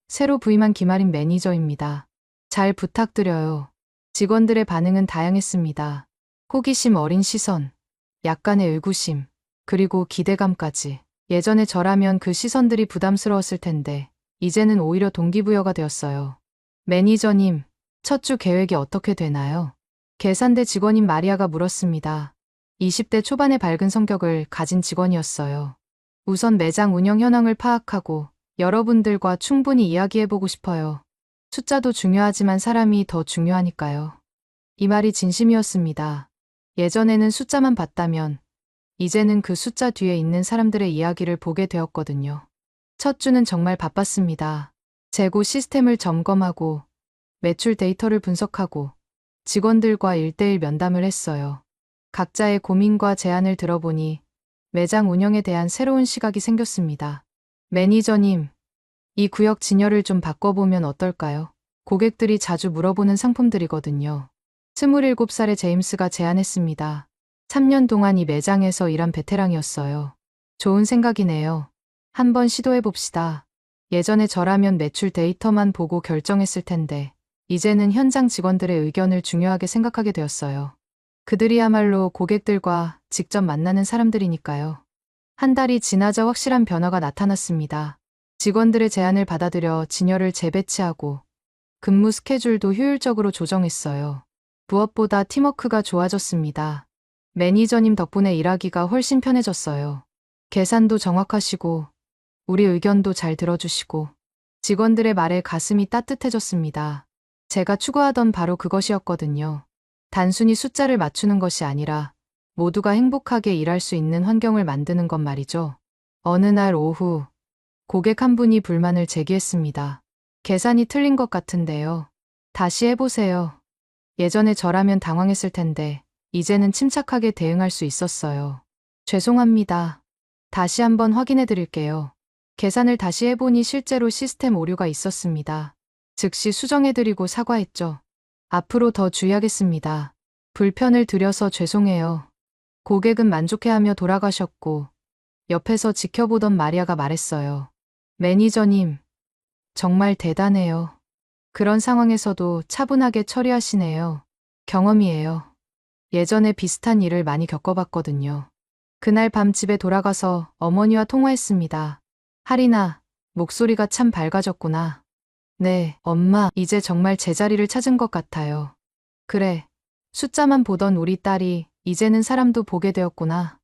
새로 부임한 김아린 매니저입니다. 잘 부탁드려요. 직원들의 반응은 다양했습니다. 호기심 어린 시선, 약간의 의구심, 그리고 기대감까지. 예전에 저라면 그 시선들이 부담스러웠을 텐데 이제는 오히려 동기부여가 되었어요. 매니저님, 첫 주 계획이 어떻게 되나요? 계산대 직원인 마리아가 물었습니다. 20대 초반의 밝은 성격을 가진 직원이었어요. 우선 매장 운영 현황을 파악하고 여러분들과 충분히 이야기해보고 싶어요. 숫자도 중요하지만 사람이 더 중요하니까요. 이 말이 진심이었습니다. 예전에는 숫자만 봤다면 이제는 그 숫자 뒤에 있는 사람들의 이야기를 보게 되었거든요. 첫 주는 정말 바빴습니다. 재고 시스템을 점검하고 매출 데이터를 분석하고 직원들과 1대1 면담을 했어요. 각자의 고민과 제안을 들어보니 매장 운영에 대한 새로운 시각이 생겼습니다. 매니저님, 이 구역 진열을 좀 바꿔보면 어떨까요? 고객들이 자주 물어보는 상품들이거든요. 27살의 제임스가 제안했습니다. 3년 동안 이 매장에서 일한 베테랑이었어요. 좋은 생각이네요. 한번 시도해봅시다. 예전에 저라면 매출 데이터만 보고 결정했을 텐데, 이제는 현장 직원들의 의견을 중요하게 생각하게 되었어요. 그들이야말로 고객들과 직접 만나는 사람들이니까요. 한 달이 지나자 확실한 변화가 나타났습니다. 직원들의 제안을 받아들여 진열을 재배치하고 근무 스케줄도 효율적으로 조정했어요. 무엇보다 팀워크가 좋아졌습니다. 매니저님 덕분에 일하기가 훨씬 편해졌어요. 계산도 정확하시고 우리 의견도 잘 들어주시고 직원들의 말에 가슴이 따뜻해졌습니다. 제가 추구하던 바로 그것이었거든요. 단순히 숫자를 맞추는 것이 아니라 모두가 행복하게 일할 수 있는 환경을 만드는 것 말이죠. 어느 날 오후 고객 한 분이 불만을 제기했습니다. 계산이 틀린 것 같은데요. 다시 해보세요. 예전에 저라면 당황했을 텐데 이제는 침착하게 대응할 수 있었어요. 죄송합니다. 다시 한번 확인해 드릴게요. 계산을 다시 해보니 실제로 시스템 오류가 있었습니다. 즉시 수정해드리고 사과했죠. 앞으로 더 주의하겠습니다. 불편을 드려서 죄송해요. 고객은 만족해하며 돌아가셨고 옆에서 지켜보던 마리아가 말했어요. 매니저님, 정말 대단해요. 그런 상황에서도 차분하게 처리하시네요. 경험이에요. 예전에 비슷한 일을 많이 겪어봤거든요. 그날 밤 집에 돌아가서 어머니와 통화했습니다. 하리나, 목소리가 참 밝아졌구나. 네, 엄마, 이제 정말 제자리를 찾은 것 같아요. 그래, 숫자만 보던 우리 딸이 이제는 사람도 보게 되었구나.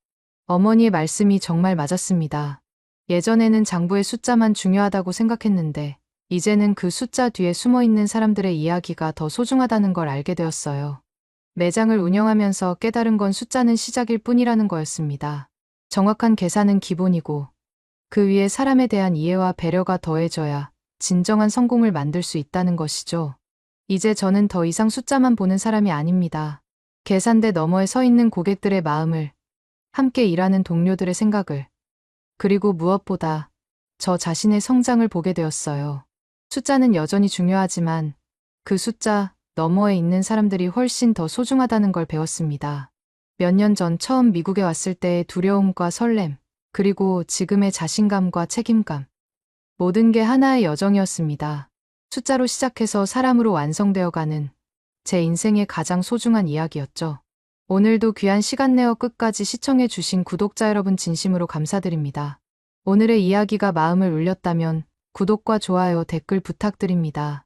어머니의 말씀이 정말 맞았습니다. 예전에는 장부의 숫자만 중요하다고 생각했는데, 이제는 그 숫자 뒤에 숨어 있는 사람들의 이야기가 더 소중하다는 걸 알게 되었어요. 매장을 운영하면서 깨달은 건 숫자는 시작일 뿐이라는 거였습니다. 정확한 계산은 기본이고, 그 위에 사람에 대한 이해와 배려가 더해져야 진정한 성공을 만들 수 있다는 것이죠. 이제 저는 더 이상 숫자만 보는 사람이 아닙니다. 계산대 너머에 서 있는 고객들의 마음을, 함께 일하는 동료들의 생각을, 그리고 무엇보다 저 자신의 성장을 보게 되었어요. 숫자는 여전히 중요하지만 그 숫자 너머에 있는 사람들이 훨씬 더 소중하다는 걸 배웠습니다. 몇 년 전 처음 미국에 왔을 때의 두려움과 설렘, 그리고 지금의 자신감과 책임감. 모든 게 하나의 여정이었습니다. 숫자로 시작해서 사람으로 완성되어가는 제 인생의 가장 소중한 이야기였죠. 오늘도 귀한 시간 내어 끝까지 시청해 주신 구독자 여러분 진심으로 감사드립니다. 오늘의 이야기가 마음을 울렸다면 구독과 좋아요, 댓글 부탁드립니다.